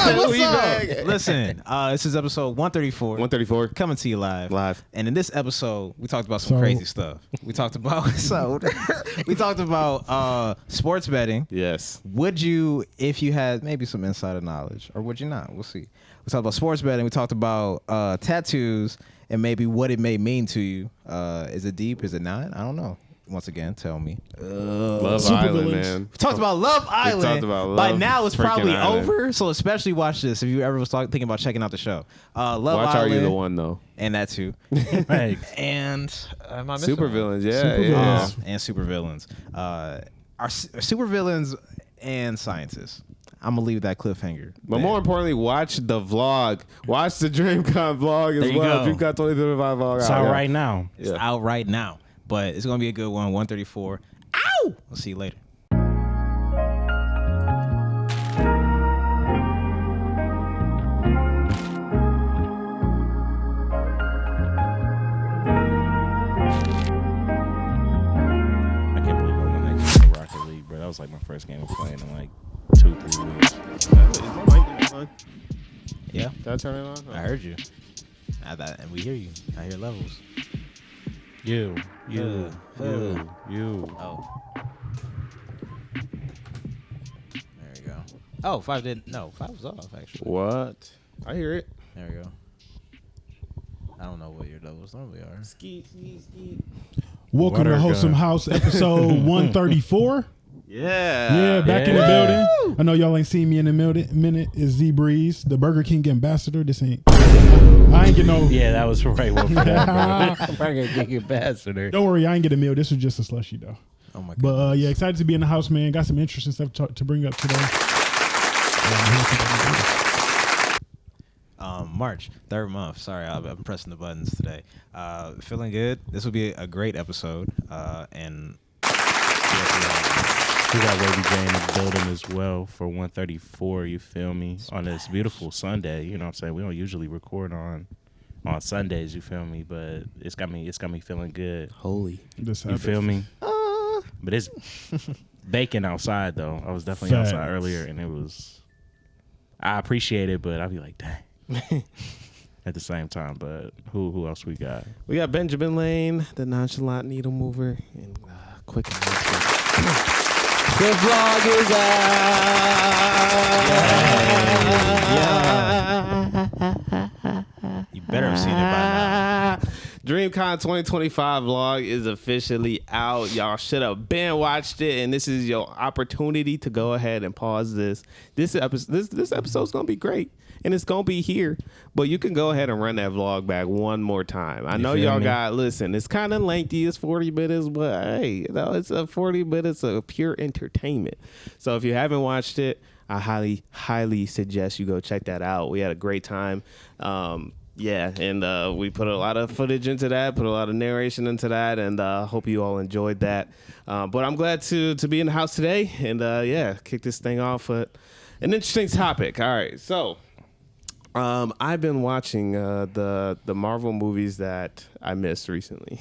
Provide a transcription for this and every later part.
What's up? Listen, this is episode 134. 134. Coming to you live. And in this episode, we talked about some crazy stuff. We talked about sports betting. Yes. Would you, if you had maybe some insider knowledge, or would you not? We'll see. We talked about sports betting. We talked about tattoos and maybe what it may mean to you. Is it deep? Is it not? I don't know. Once again, tell me. Love Island, man. We talked about Love Island. We talked about Love. By now, it's probably Island. over. So especially watch this if you ever was thinking about checking out the show. Love Watch Island. Are You the One, though? And that too. Right. And am I missing Super one? villains, yeah. Super villains. And super villains. Are super villains and scientists. I'm gonna leave that cliffhanger. But more importantly, watch the vlog. Watch the DreamCon vlog as well. DreamCon 2025 vlog. It's out right now. It's out right now. But it's going to be a good one. 134. Ow! We'll see you later. I can't believe I won that game of Rocket League, bro. That was like my first game of playing in like 2-3 weeks. Yeah. Did I turn it on? I heard you. And we hear you. I hear levels. You. Oh. There we go. Oh, 5 didn't. No, 5 was off, actually. What? I hear it. There we go. I don't know what your levels normally are. Skeet. Welcome to Wholesome House, episode 134. Yeah. Back in the building. I know y'all ain't seen me in a minute. Is Z Breeze, the Burger King ambassador. This ain't. I ain't get no. Yeah, that was the right one for that, bro. Burger King ambassador. Don't worry, I ain't get a meal. This was just a slushy though. Oh my god. But yeah, excited to be in the house, man. Got some interesting stuff to bring up today. March, 3rd month. Sorry, I'm pressing the buttons today. Feeling good. This will be a great episode. And we got Wavy J in the building as well for 134, you feel me? On this beautiful Sunday, you know what I'm saying? We don't usually record on Sundays, you feel me? But it's got me feeling good. Holy. You feel me? But it's baking outside though. I was definitely outside earlier and I appreciate it, but I'll be like, dang. At the same time, but who else we got? We got Benjamin Lane, the nonchalant needle mover, and quick announcement. The vlog is out. You better have seen it by now. DreamCon 2025 vlog is officially out. Y'all should have been watched it, and this is your opportunity to go ahead and pause this. This episode's gonna be great, and it's gonna be here. But you can go ahead and run that vlog back one more time. I know y'all listen. It's kind of lengthy. It's 40 minutes, but hey, it's a 40 minutes of pure entertainment. So if you haven't watched it, I highly suggest you go check that out. We had a great time. Yeah, and we put a lot of footage into that, put a lot of narration into that, and hope you all enjoyed that. But I'm glad to be in the house today, and kick this thing off with an interesting topic. All right, so I've been watching the Marvel movies that I missed recently.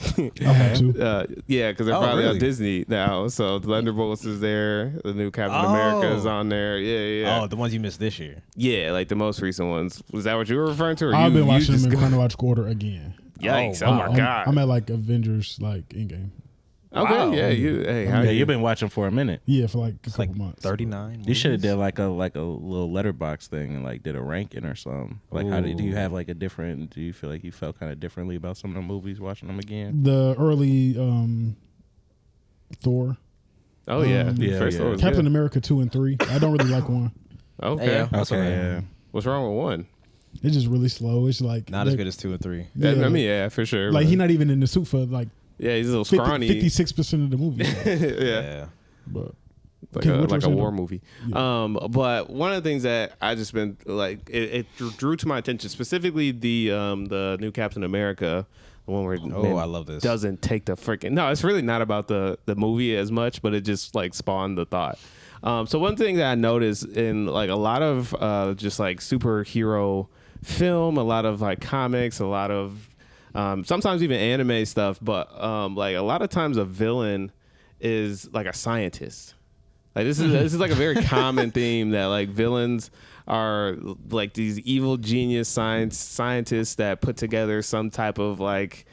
Yeah, because they're probably on Disney now. So the Thunderbolts is there, the new Captain America is on there. Yeah. Oh, the ones you missed this year. Yeah, like the most recent ones. Was that what you were referring to? Or I've been watching them in chronological order again. Yikes! Oh my god! I'm at like Avengers, like Endgame. Okay, Wow. Yeah, You've been watching for a minute. Yeah, for like a couple months. 39. You should have did like a little letterbox thing and like did a ranking or something. Like, do you have like a different? Do you feel like you felt kind of differently about some of the movies watching them again? The early Thor. Oh yeah, First Thor was Captain America 2 and 3. I don't really like 1. Okay, Yeah. What's wrong with 1? It's just really slow. It's like Not as good as 2 and 3. Yeah, I mean, yeah, for sure. Like he's not even in the suit for like. Yeah, he's a little scrawny. 56% of the movie. Yeah. But like a war movie. Yeah. But one of the things that I just been like, it drew to my attention, specifically the new Captain America, the one where I love this. Doesn't take the freaking. No, it's really not about the movie as much, but it just like spawned the thought. So one thing that I noticed in like a lot of just like superhero film, a lot of like comics, a lot of sometimes even anime stuff, but like a lot of times a villain is like a scientist. Like this is like a very common theme that like villains are like these evil genius scientists that put together some type of like,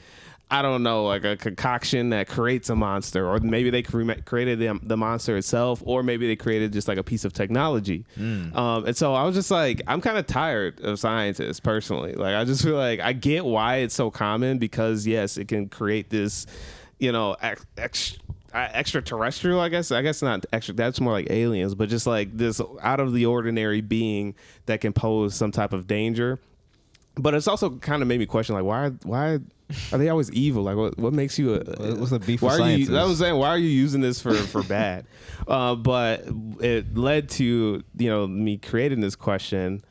I don't know, like a concoction that creates a monster, or maybe they created the monster itself, or maybe they created just like a piece of technology. And so I was just like, I'm kind of tired of scientists personally. Like I just feel like I get why it's so common, because yes, it can create this, you know, extraterrestrial, I guess not extra, that's more like aliens, but just like this out of the ordinary being that can pose some type of danger. But it's also kind of made me question, like, why are they always evil? Like, what makes you? What's the beef with why are scientists? you? That was saying, why are you using this for bad? But it led to, you know, me creating this question: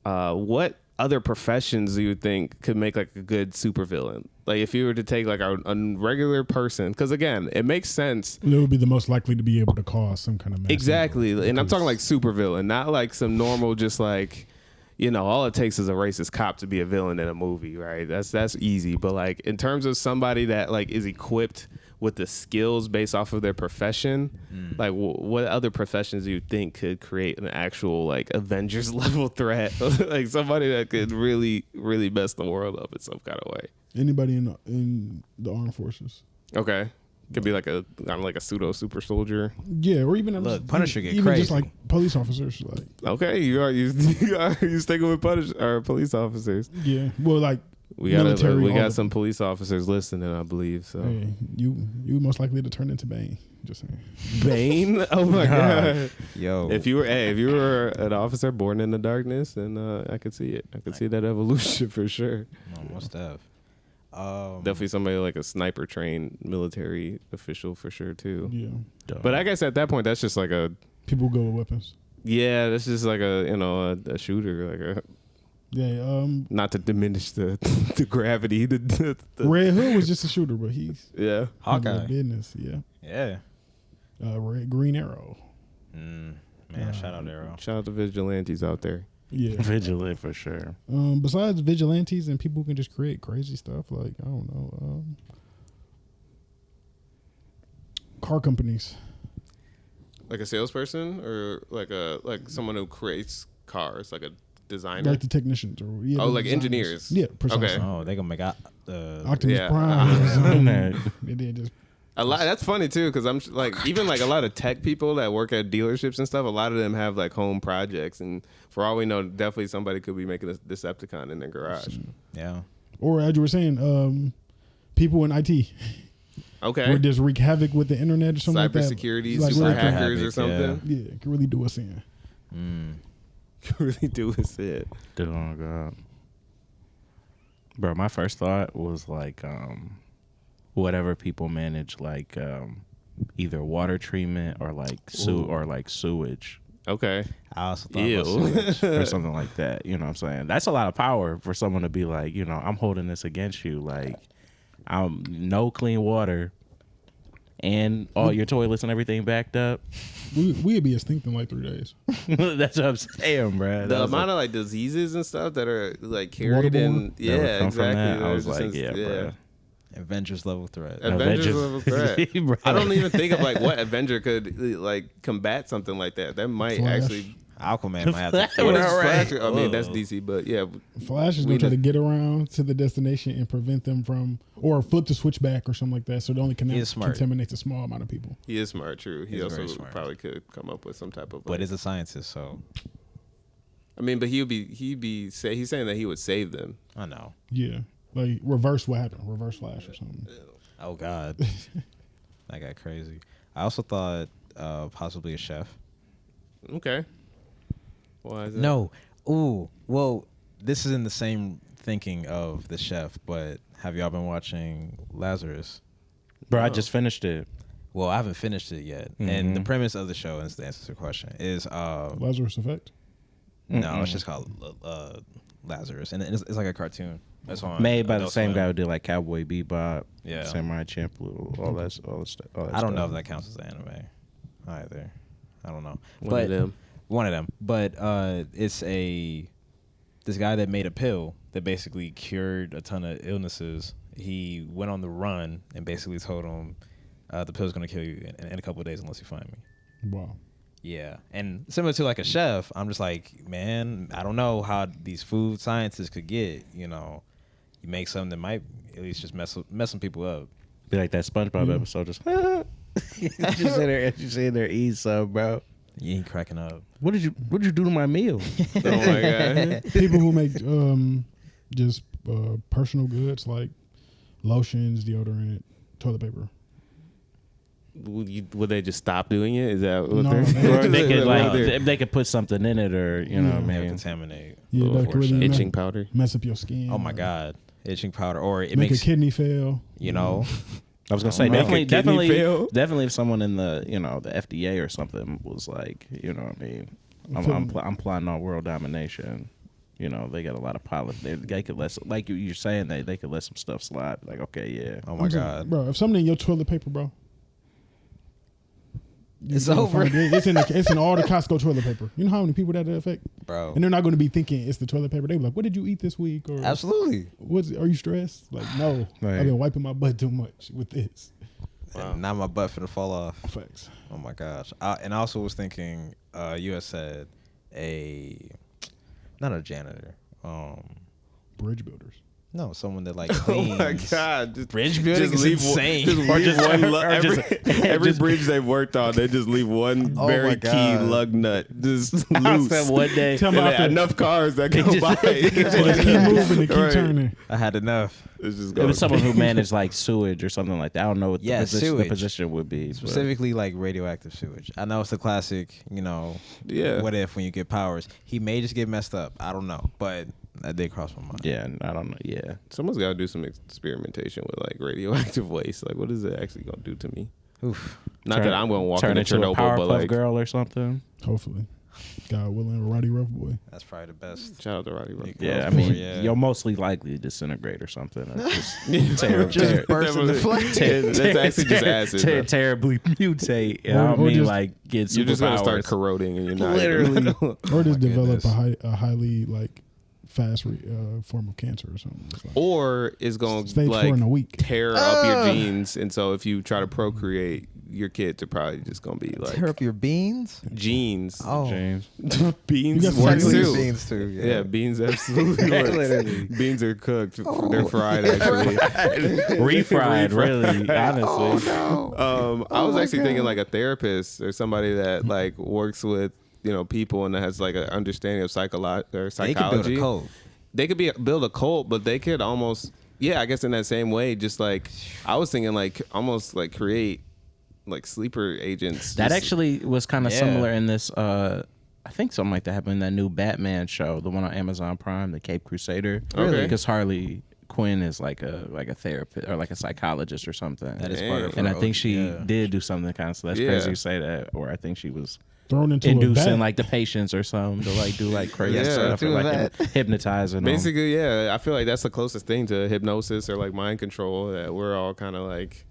what other professions do you think could make like a good supervillain? Like, if you were to take like a regular person, because again, it makes sense. They would be the most likely to be able to cause some kind of mass Exactly, evil, and I'm talking like because- supervillain, not like some normal, just like, you know, all it takes is a racist cop to be a villain in a movie, right? That's easy. But like in terms of somebody that like is equipped with the skills based off of their profession, like what other professions do you think could create an actual like Avengers level threat? Like somebody that could really, really mess the world up in some kind of way. Anybody in the armed forces. Okay. Could be like a pseudo super soldier. Yeah, or even Look, just, Punisher get even crazy. just like police officers. Like, Okay, you sticking with police officers. yeah, well, like We military, all got of some police officers listening, I believe. So them. Hey, you most likely to turn into Bane. Just saying. Bane. Oh my god. Yo, If you were an officer born in the darkness, then I could see it. I could see that evolution for sure. must have. Definitely somebody like a sniper trained military official for sure too. Yeah, But I guess at that point, that's just like people go with weapons. that's just like a shooter, like a. Yeah, Not to diminish the the gravity. The Red Hood was just a shooter, but he's yeah. Hawkeye. business. Yeah, Yeah. Green Arrow. Man, shout out Arrow. Shout out to vigilantes out there. Yeah. Vigilant for sure. Besides vigilantes and people who can just create crazy stuff, like I don't know, car companies. Like a salesperson, or like someone who creates cars, like a designer. Like the technicians, or Oh, the like designers. engineers. Yeah, precisely. Okay. Oh, they gonna make Optimus Yeah. Prime. Nah. And then just A lot. That's funny too, because I'm like, even like a lot of tech people that work at dealerships and stuff. A lot of them have like home projects, and for all we know, definitely somebody could be making a Decepticon in their garage. yeah. or as you were saying, people in IT Okay. would just wreak havoc with the internet or something like that. Cybersecurity, Like, super really- hackers or Havoc, something. Yeah, can really do us in. Really do is it. Oh god. Bro, my first thought was like whatever people manage, like either water treatment or like sewage Okay. I also thought Ew. about sewage. or something like that. You know what I'm saying? That's a lot of power for someone to be like, you know, I'm holding this against you. Like, I'm no clean water and all your toilets and everything backed up. We'd be extinct in like 3 days. That's what I'm saying, bro. The amount of like diseases and stuff that are like carried in, Waterborne? yeah, come from exactly. that, I They're was just like, yeah, bro. Avengers level threat. Avengers level threat. Bro. I don't even think of like what Avenger could like combat something like that. That might Flash. actually. Aquaman might have to. What is Right. Flash? I mean, that's DC, but yeah, Flash is We going to try to just- get around to the destination and prevent them from, or flip the switch back or something like that, so it only He is smart. contaminates a small amount of people. he is smart. True. He He's also very smart. probably could come up with some type of. But Like, is a scientist, so I mean, but he's saying that he would save them. I know. Yeah, like reverse what happened, reverse Flash or something. Oh God, that got crazy. I also thought possibly a chef. Okay. Why is that? No. Ooh. Well, this is in the same thinking of the chef, but have y'all been watching Lazarus? Bro, I just finished it. Well, I haven't finished it yet. And the premise of the show, and the answer to the question, is Lazarus Effect. no, it's just called Lazarus, and it's like a cartoon. That's on Made by the Adult same Swim. guy who did like Cowboy Bebop, Yeah. Samurai Champloo, all that stuff. I don't know if that counts as anime either. I don't know. One of them. One of them. But it's this guy that made a pill that basically cured a ton of illnesses. He went on the run and basically told him the pill's going to kill you in a couple of days unless you find me. Wow. Yeah, and similar to like a chef, I'm just like, man, I don't know how these food scientists could get. You know, you make something that might at least just mess some people up. Be like that SpongeBob episode, just just in there eat some, bro. You ain't cracking up. What did you do to my meal? Oh my god. People who make just personal goods like lotions, deodorant, toilet paper. Would they just stop doing it? Is that what No, they're? They could they're they could put something in it, or you know what I mean. Contaminate. Yeah, that could really itching powder. mess up your skin. Oh my god, itching powder, or it Make makes a kidney fail. you know. I was gonna say Make a kidney fail? definitely if someone in the the FDA or something was like, you know what I mean, I'm plotting on world domination. You know, they got a lot of policy. They could let, like you're saying, they could let some stuff slide. Like, okay, yeah. Oh my god, bro! If something in your toilet paper, bro, it's over. It's in all the Costco toilet paper. You know how many people that affect, bro? And they're not going to be thinking it's the toilet paper. They be like, "What did you eat this week?" Or Absolutely. Are you stressed? Like, no, Right. I've been wiping my butt too much with this. And now my butt finna fall off. Facts. Oh my gosh. And I also was thinking, you had said not a janitor. Bridge builders. No, someone that like Oh cleans. my god! Just, Bridge building just is leave insane. Every bridge they've worked on, they just leave one Oh very my key God. lug nut just I loose. said one day. Tell me And about they- that. enough cars that go by. Just keep moving and keep Right. turning. I had enough. It's just It going. was someone who managed like sewage or something like that. I don't know what Yeah, the sewage. position would be. but- Specifically like radioactive sewage. I know it's the classic, Yeah. what if when you get powers. He may just get messed up. I don't know. But that did cross my mind. Yeah, I don't know. Yeah, Someone's got to do some experimentation with like radioactive waste. Like, what is it actually going to do to me? Oof. Not that I'm going to walk turn into into a Chernobyl, but Powerpuff like, Girl or something. Hopefully, God willing, Roddy Rough Boy. That's probably the best. shout out to Roddy Rough. Yeah, I Before, mean, yeah. you'll mostly likely disintegrate or something. Or just Just burst into flames. That's actually just acid. bro. terribly mutate. And Or- I don't or mean just- like get You're just going to start superpowers. corroding and you're not. Literally. Or just my develop goodness. a highly like fast form of cancer or something. It's like Or it's going to stage 4 like in a week. tear up your genes. And so if you try to procreate, your kids are probably just going to be like Tear up your beans? genes. Oh. James. Beans You got some work beans? too. Beans too. Yeah, beans absolutely works. Literally. Beans are cooked. They're fried actually. Refried, really, honestly. I was actually thinking like a therapist or somebody that like works with people and that has like an understanding of psychology or They could build psychology. a cult. They could build a cult, but they could almost I guess in that same way, just like I was thinking like almost like create like sleeper agents. That Just- actually was kind of Yeah. similar in this. I think something like that happened in that new Batman show, the one on Amazon Prime, the Cape Crusader. Really? Because Harley Quinn is like a therapist or like a psychologist or something. That is part of And her I think she yeah. did do something kind of. So that's Yeah. crazy you say that. Or I think she was Thrown into a inducing vat. like the patients or something to like do like crazy Yeah, stuff to or a like vat. hypnotizing them. Basically, yeah, I feel like that's the closest thing to hypnosis or like mind control that we're all kind of like,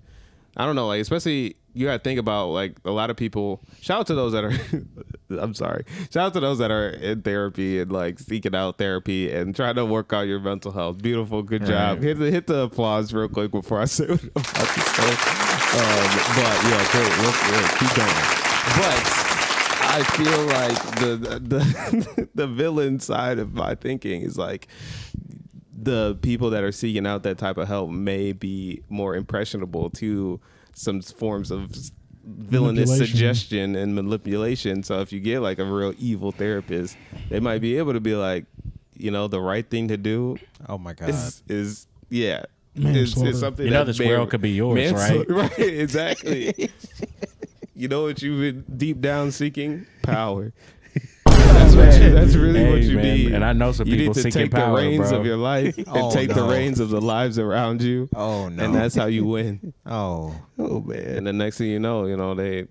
I don't know, like especially you got to think about like a lot of people. Shout out to those that are, I'm sorry. Shout out to those that are in therapy and like seeking out therapy and trying to work out your mental health. Beautiful, good job. Hit the applause real quick before I say what I'm about to say. But yeah, great. Let's keep going. But I feel like the villain side of my thinking is like the people that are seeking out that type of help may be more impressionable to some forms of villainous Manipulation. suggestion and manipulation. So if you get like a real evil therapist, they might be able to be like, the right thing to do Oh my god. is yeah. Manslaughter. It's something You know that this world could be yours, manslaughter- right? Exactly. You know what you've been deep down seeking? Power. That's really what you man. need. And I know some you people need to seeking take power, the reins bro. of your life and Oh, take the no. reins of the lives around you. Oh no. And that's how you win. Oh. Oh man. And the next thing you know, they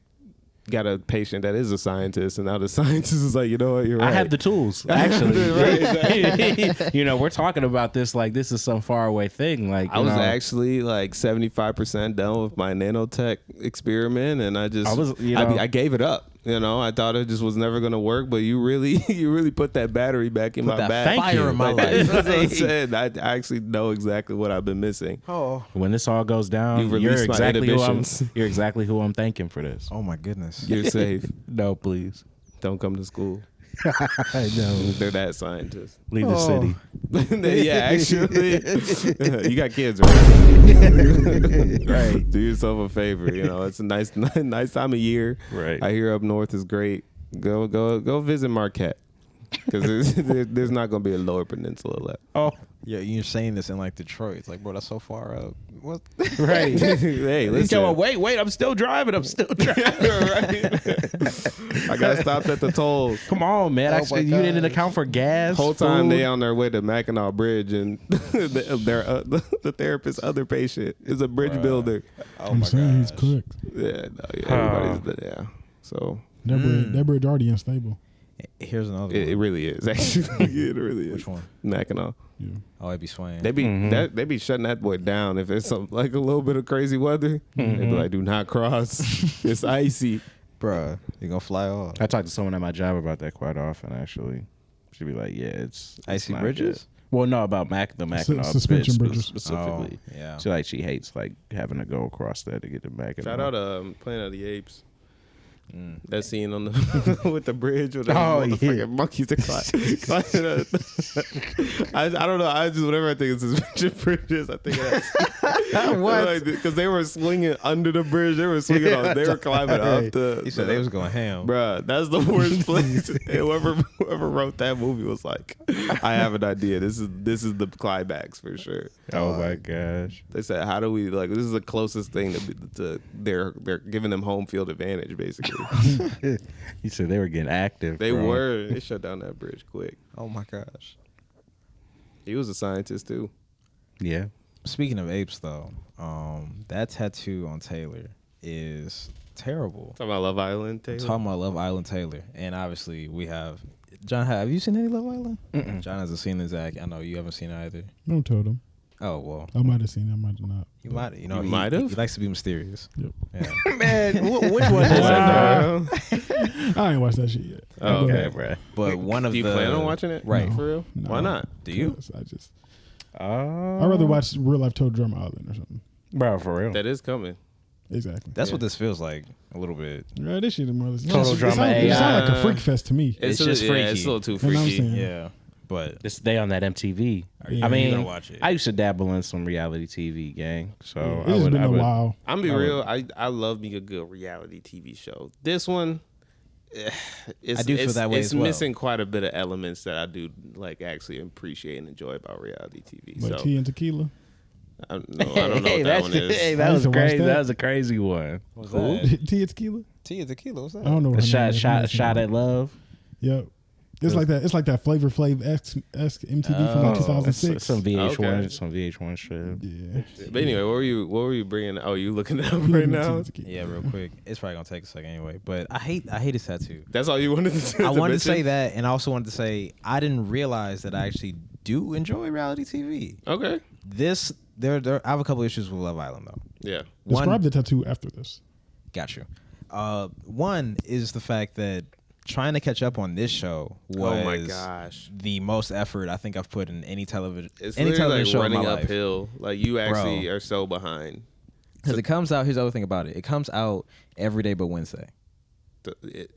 got a patient that is a scientist, and now the scientist is like, you know what, you're right. I have the tools, actually. Right, We're talking about this like this is some faraway thing. Like I was actually like 75% done with my nanotech experiment, and I I was, I gave it up. You know, I thought it just was never gonna work, but you really put that battery back in my that back. fire in my life. That's what I'm saying. I actually know exactly what I've been missing. Oh. When this all goes down, You've you're released my inhibitions. exactly who I'm thanking for this. Oh my goodness. You're safe. No, please. Don't come to school. I know. They're that scientists. Leave the city. Yeah, actually, you got kids, right? Right. Do yourself a favor. You know, it's a nice time of year. Right. I hear up north is great. Go visit Marquette because there's not going to be a Lower Peninsula left. Oh, Yeah, you're saying this in like Detroit. It's like, bro, that's so far up. What? right. Hey, listen. Wait, I'm still driving. Right. I got stopped at the tolls. Come on, man. Actually, you didn't account for gas. Whole time food. they on their way to Mackinac Bridge, and the therapist's other patient is a bridge builder. Oh I'm my saying he's gosh. cooked. Yeah, no, everybody's yeah. So That bridge already unstable. Here's another it one. really is actually. It really is. Which one? Mackinac. Yeah. Oh, it'd be swaying. They be shutting that boy down if it's some like a little bit of crazy weather. They be like, do not cross. It's icy. Bruh, you're gonna fly off. I talk to someone at my job about that quite often. Actually, she'd be like, "Yeah, it's Icy not bridges? good." Well, no, about the Mackinac suspension bridge bridges. specifically. Oh, yeah. She hates like having to go across that to get to Mackinac. Shout out Planet of the Apes. That scene on the with the bridge with the motherfucking monkeys that climb. I don't know. I just whenever I think of suspension bridges, I think of that. What? Because they were swinging under the bridge. They were swinging on. They were climbing up the. He said they was going ham. Bruh, that's the worst place. Whoever wrote that movie was like, I have an idea. This is the climax for sure. Oh my gosh! They said, how do we like? This is the closest thing to they're giving them home field advantage basically. He said they were getting active. They bro. were. They shut down that bridge quick. Oh my gosh. He was a scientist too. Yeah. Speaking of apes, though, that tattoo on Taylor is terrible. Talking about Love Island, Taylor. Talking about Love Island Taylor, and obviously we have John. Have you seen any Love Island? John hasn't seen it. Zach, I know you haven't seen it either. Don't tell them. Oh well, I might have seen it. I might have not. you might. You know, You might have? He likes to be mysterious. Yep. Yeah. Man, which one is I ain't watched that shit yet. Oh, okay, bro. But one of Do you the plan on watching it? Right. For real? No. Why not? Do you? I just I'd I'd rather watch Real Life Total Drama Island or something. bro, for real. That is coming. Exactly. That's what this feels like a little bit. Yeah, this shit is more or less Total Drama It sounds like a AI. freak fest to me. It's a- just yeah, freaky. it's a little too You know what I'm freaky. saying? Yeah, but This day on that MTV. Yeah. I mean, You're gonna watch it. I used to dabble in some reality TV, gang. So It's I just would. been I a would while. I'm be real. I love me a good reality TV show. This one, it's, I do feel that way It's as well. missing quite a bit of elements that I do like actually appreciate and enjoy about reality TV. Like So tea and tequila. I don't know what that one is. Hey, I that used was to watch crazy. that. That was a crazy one. what's Cool. that? Tea and tequila. Tea and tequila. What's that? I don't know. A What her name shot, is. shot at love. Yep. It's like that. It's like that Flavor Flav esque MTV from like 2006. Some VH1, Okay. some VH1 shit. Yeah. But anyway, what were you bringing? Oh, you looking it up right now? Yeah, real quick. It's probably gonna take a second anyway. But I hate his tattoo. That's all you wanted to. I wanted to say mention? that, and I also wanted to say I didn't realize that I actually do enjoy reality TV. Okay. I have a couple issues with Love Island though. Yeah. Describe the tattoo after this. Got you. One is the fact that trying to catch up on this show was Oh my gosh. the most effort I think I've put in any television It's any literally television like show in running my life. uphill. Like you actually Bro. are so behind. Because it comes out. Here's the other thing about it. It comes out every day but Wednesday.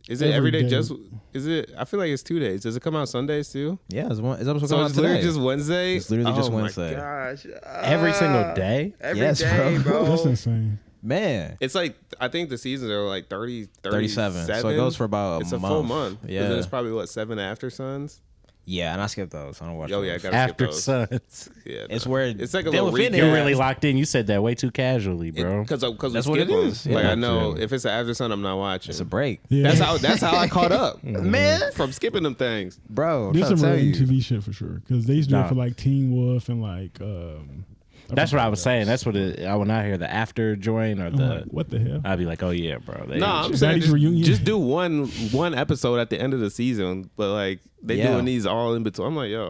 Is it every Every day? day. Just is it? I feel like it's 2 days. Does it come out Sundays too? Yeah, it's episode So coming out it's literally today. just Wednesday. It's literally just Oh my Wednesday. gosh! Every single day? Every Yes, day, bro. That's insane. Man, It's like I think the seasons are like 37. So it goes for about It's a a month. full month. Yeah. And then it's probably what 7 after Suns. yeah, and I skipped those. I don't watch. Oh those. yeah, I gotta After skip those. Suns. Yeah, It's no. where it's like a Dylan little Finney- recap. You're really locked in. You said that way too casually, bro. Because That's we what skip it them. is. Like Yeah. I know Yeah. if it's an after Sun, I'm not watching. It's a break, Yeah. That's how I caught up, man, from skipping them things. bro. I'm There's trying some to real tell you. MTV shit for sure. Because they used to do Nah. it for like Teen Wolf and like That's what I was saying. That's what I when I hear the after join or the like, what the hell? I'd be like, oh yeah, bro. No, I'm saying just do one episode at the end of the season, but like they doing these all in between. I'm like, yo,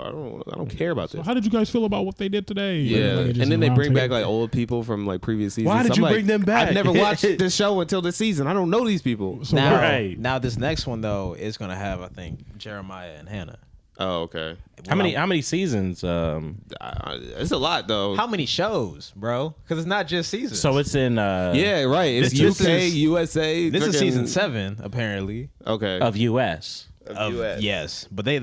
I don't care about this. How did you guys feel about what they did today? Yeah, like, and then they bring back like old people from like previous seasons. Why did you bring them back? I've never watched this show until this season. I don't know these people. So now this next one though is gonna have, I think, Jeremiah and Hannah. Oh, okay. How many seasons? It's a lot though. How many shows, bro? Because it's not just seasons. So it's in yeah, right. It's this UK, is- USA. This is season 7, apparently. Okay. of US. Of US. Yes, but they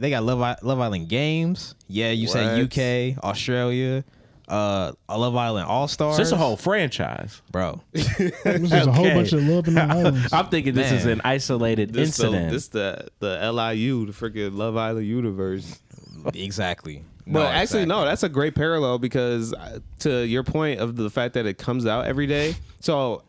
got Love Island Games. Yeah, you say What? UK, Australia, Love Island All Stars. So it's a whole franchise. bro. This is a whole Okay. bunch of love in the islands. I'm thinking this is Man. an isolated incident. This the LIU, the freaking Love Island universe. Exactly. Well, actually, no, that's a great parallel because to your point of the fact that it comes out every day. So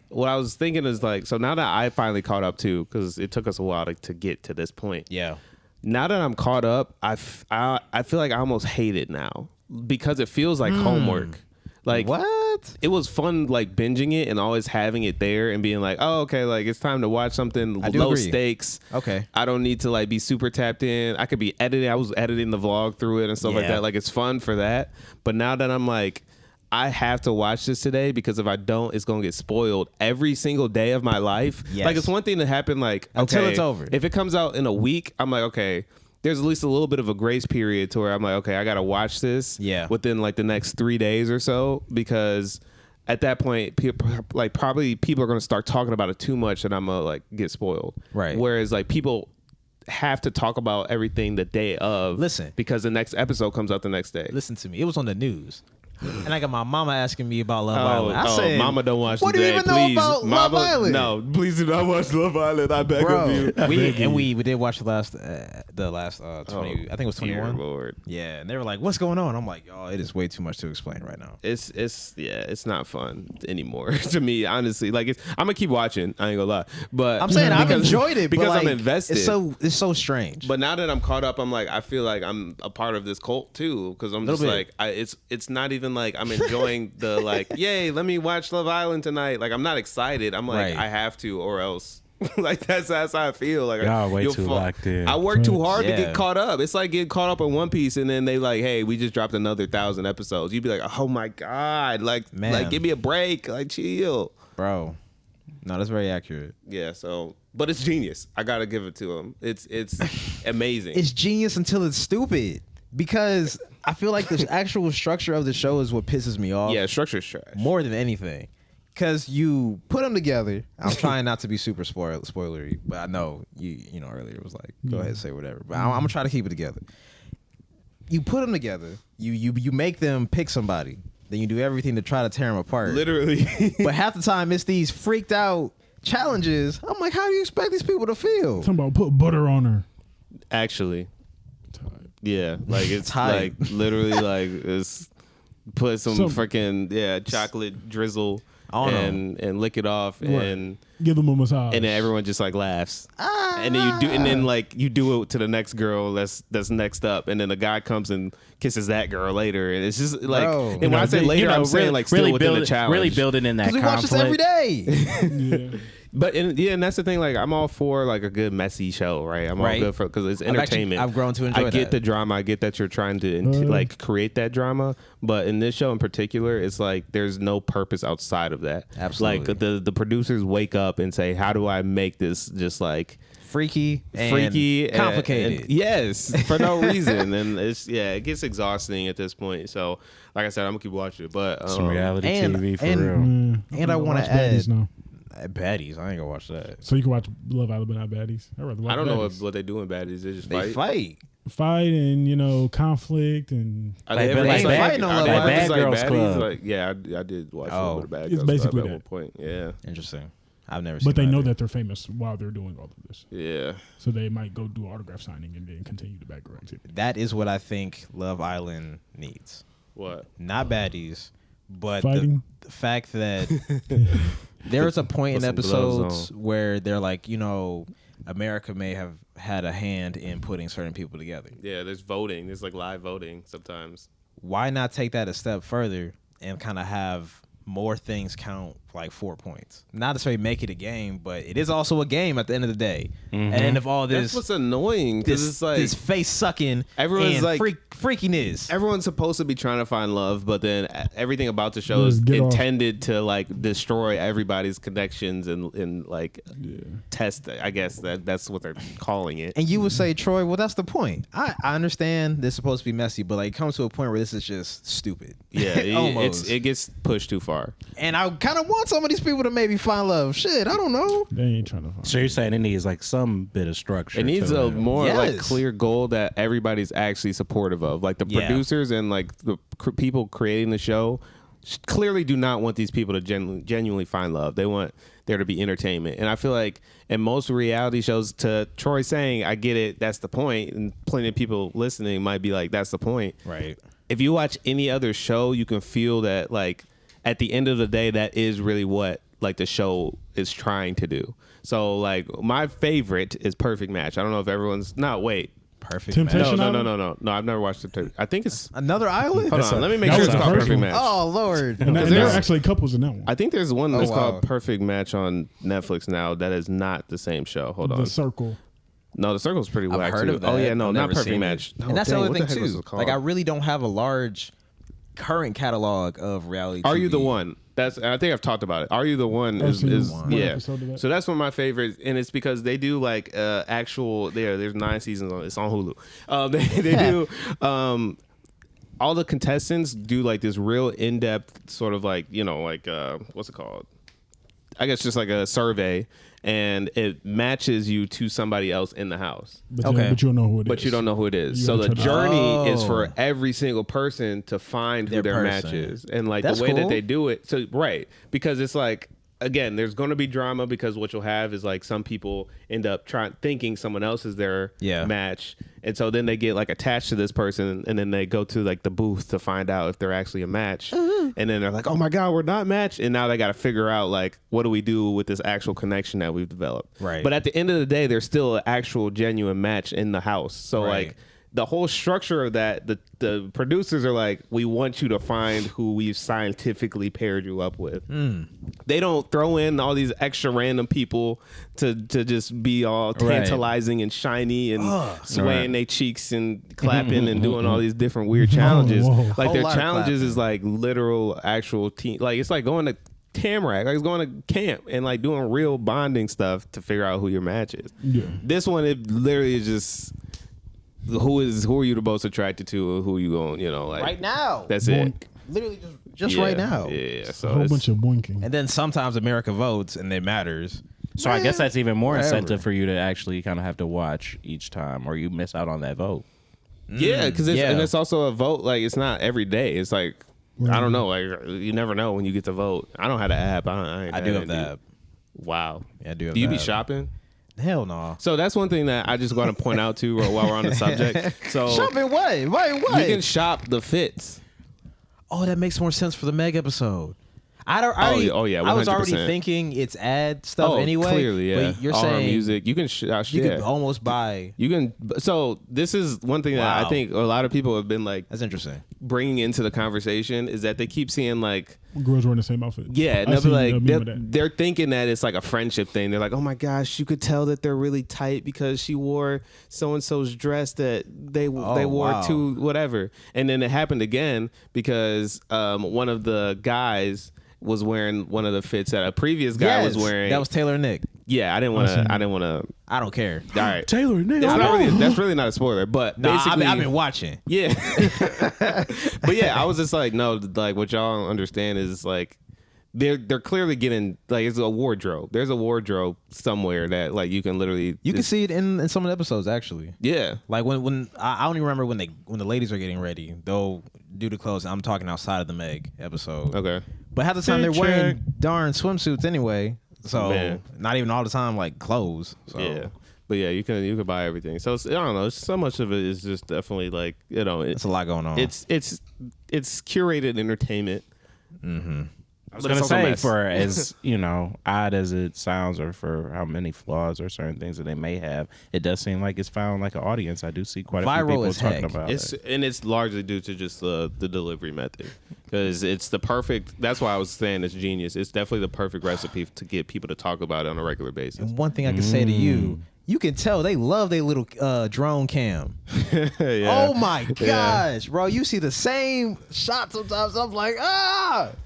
what I was thinking is like, so now that I finally caught up too, because it took us a while to get to this point. Yeah. Now that I'm caught up, I feel like I almost hate it now because it feels like homework. Like What? It was fun like binging it and always having it there and being like, oh, okay, like it's time to watch something I do low agree. stakes. Okay. I don't need to like be super tapped in. I could be editing. I was editing the vlog through it and stuff like Yeah. that. Like it's fun for that. But now that I'm like, I have to watch this today because if I don't, it's gonna get spoiled every single day of my life. Yes. Like it's one thing to happen like Until okay, it's over. If it comes out in a week, I'm like, okay, there's at least a little bit of a grace period to where I'm like, okay, I gotta watch this within like the next 3 days or so because at that point, probably people are gonna start talking about it too much and I'm gonna like get spoiled. Right. Whereas like people have to talk about everything the day of. Listen. Because the next episode comes out the next day. Listen to me. It was on the news. And I got my mama asking me about Love Island. I said, Mama don't watch what do you today. even know Please, about Mama, Love Island? No, please do not watch Love Island. I beg of you. we did watch the last 20. I think it was 21. Dear Lord. Yeah, and they were like, "What's going on?" I'm like, "Oh, it is way too much to explain right now." It's not fun anymore to me, honestly. Like I'm gonna keep watching. I ain't gonna lie, but I'm saying I've enjoyed it because but I'm like, invested. It's so strange. But now that I'm caught up, I'm like, I feel like I'm a part of this cult too, because I'm just Little bit. like, it's not even like I'm enjoying the like, yay, let me watch Love Island tonight. Like I'm not excited. I'm like, Right. I have to, or else. Like that's how I feel. Like Y'all way you'll too locked in. I work too hard to Yeah. get caught up. It's like getting caught up in One Piece, and then they like, hey, we just dropped another 1,000 episodes. You'd be like, oh my god, like give me a break, like chill, Bro, no, that's very accurate. Yeah. So, but it's genius. I gotta give it to him. It's amazing. It's genius until it's stupid because I feel like the actual structure of the show is what pisses me off. Yeah, structure's trash. More than anything. Because you put them together. I'm trying not to be super spoilery, but I know you know earlier it was like, go ahead and say whatever. But I'm gonna try to keep it together. You put them together. You make them pick somebody. Then you do everything to try to tear them apart. Literally. But half the time it's these freaked out challenges. I'm like, how do you expect these people to feel? Talking about put butter on her. Actually. Yeah, like it's Tight. like literally like it's put some So- freaking chocolate drizzle I don't and lick it off Right. and Give them a massage. then everyone just like laughs. And then you do and then like you do it to the next girl that's next up and then the guy comes and kisses that girl later and it's just like Bro. and when I say later I'm saying like still within the challenge. Really building in that Because we watch this conflict. every day. Yeah. But and that's the thing. Like I'm all for like a good messy show, right? I'm all Right. good for because it's entertainment. I've grown to enjoy I get that. the drama. I get that you're trying to like create that drama. But in this show in particular, it's like there's no purpose outside of that. Absolutely. Like the producers wake up and say, how do I make this just like Freaky and complicated. and yes, for no reason. And it gets exhausting at this point. So like I said, I'm gonna keep watching it. But Some reality and- TV for and- real. And I want watch to Baddies add now. Baddies. I ain't gonna watch that. So you can watch Love Island but not Baddies. I'd rather watch I don't know Baddies. what they do in Baddies. They just They fight. Fight and conflict and Are Like- they ever like just bad- fighting like on Bad Girls Club. Like, yeah, I did watch a little bit of Bad It's Girls basically Club at that. one point. Yeah, Interesting. I've never seen but they know either. that they're famous while they're doing all of this. yeah. So they might go do autograph signing and then continue the background activity. That is what I think Love Island needs. What? Not baddies, but Fighting? the fact that there is a point in Put some gloves episodes where they're like, America may have had a hand in putting certain people together. Yeah, there's voting. There's like live voting sometimes. why not take that a step further and kind of have more things count like 4 points? Not necessarily make it a game, but it is also a game at the end of the day. And if all this, That's what's annoying because it's like this face sucking, everyone's and like freakiness. everyone's supposed to be trying to find love, but then everything about the show is Get off. intended to like destroy everybody's connections and like test. I guess that's what they're calling it. And you would say, Troy, well, that's the point. I understand this is supposed to be messy, but like it comes to a point where this is just stupid. Yeah, Almost. it gets pushed too far. And I kind of want some of these people to maybe find love. Shit, I don't know. They ain't trying to find. So you're saying it needs like some bit of structure. It needs to a it. more like Yes. clear goal that everybody's actually supportive of. Like the Yeah. producers and like the people creating the show clearly do not want these people to genuinely find love. They want there to be entertainment. And I feel like in most reality shows, to Troy saying, I get it, that's the point, and plenty of people listening might be like, that's the point. Right. If you watch any other show, you can feel that like at the end of the day, that is really what like the show is trying to do. So like my favorite is Perfect Match. I don't know if everyone's Perfect. Temptation Match. Island? No, I've never watched it. I think it's Another island? hold on. Let me make that sure was it's the called first Perfect one. Match. Oh, Lord. And there are there's- actually couples in that one. I think there's one that's wow. called Perfect Match on Netflix now. That is not the same show. Hold on. The Circle. No, the Circle's pretty I've whack heard too. of that. Oh yeah, no, I've not never Perfect seen Match. it. No, And that's dang, the other what thing, heck was too. it called? Like, I really don't have a large current catalog of reality Are TV. You the One? That's I think I've talked about it. Are You the One I've is seen one yeah. episode of that. So that's one of my favorites, and it's because they do like actual. There's 9 seasons on. It's on Hulu. They do. All the contestants do like this real in-depth sort of like what's it called? I guess just like a survey, and it matches you to somebody else in the house. But Okay. but you don't know who it is. But you don't know who it is. You So gotta the try to- journey is Oh. for every single person to find who Their their person. match is. And like That's the way cool. that they do it. So right. Because it's like, again, there's gonna be drama because what you'll have is like some people end up thinking someone else is their Yeah. match. And so then they get like attached to this person and then they go to like the booth to find out if they're actually a match. And then they're like, oh my God, we're not matched. And now they gotta figure out like what do we do with this actual connection that we've developed. Right. But at the end of the day, there's still an actual genuine match in the house. So Right. like the whole structure of that, the producers are like, we want you to find who we've scientifically paired you up with. They don't throw in all these extra random people to just be all tantalizing and shiny and swaying their cheeks and clapping and doing all these different weird challenges. whoa. Like Whole their lot of challenges clapping. is like literal actual team. Like it's like going to Tamarack, like it's going to camp and like doing real bonding stuff to figure out who your match is. Yeah. This one, it literally is just who are you the most attracted to, or who you going, like Right now. That's it. Boink. Literally just Yeah, right now. Yeah, so A whole it's- bunch of boinking. And then sometimes America votes and it matters. So I guess that's even more whatever. incentive for you to actually kind of have to watch each time, or you miss out on that vote. yeah, because yeah. and it's also a vote. Like it's not every day. It's like I don't know. Like you never know when you get to vote. I don't have the app. I do have that. Wow. Yeah, I do have Do you be that. shopping? Hell no. So that's one thing that I just want to point out too while we're on the subject. So Shopping what? Wait, what? you can shop the fits. Oh, that makes more sense for the Meg episode. I was already 100%. thinking it's ad stuff anyway. Clearly, yeah. But you're All our saying music. You can you could almost buy. You can. So this is one thing that I Wow. think a lot of people have been like That's interesting. bringing into the conversation is that they keep seeing like, Girls wearing the same outfit. yeah, and I they'll be seen like, a meme of that. they're thinking that it's like a friendship thing. They're like, oh my gosh, you could tell that they're really tight because she wore so and so's dress that they wore wow. to whatever. And then it happened again because one of the guys was wearing one of the fits that a previous guy was wearing. That was Taylor and Nick. Yeah, I didn't want seen it. to. I don't care. All right, Taylor, nigga. It's not really, that's really not a spoiler, but No, basically, I've been watching. yeah. But yeah, I was just like, no, like what y'all don't understand is like they're clearly getting like it's a wardrobe. There's a wardrobe somewhere that like you can literally You can see it in some of the episodes actually. yeah. Like when I don't even remember when the ladies are getting ready. They'll do the clothes. I'm talking outside of the Meg episode. Okay. But half the time they're Fit wearing check. darn swimsuits anyway. So Man. not even all the time like clothes. So Yeah. But yeah, you can buy everything. So I don't know. So much of it is just definitely like it's a lot going on. it's curated entertainment. I was gonna say, for as odd as it sounds, or for how many flaws or certain things that they may have, it does seem like it's found like an audience. I do see quite a few people talking about it, and it's largely due to just the delivery method, because it's the perfect. That's why I was saying it's genius. It's definitely the perfect recipe to get people to talk about it on a regular basis. And one thing I can say to you. You can tell they love their little drone cam. Oh my gosh, bro! You see the same shot sometimes. I'm like,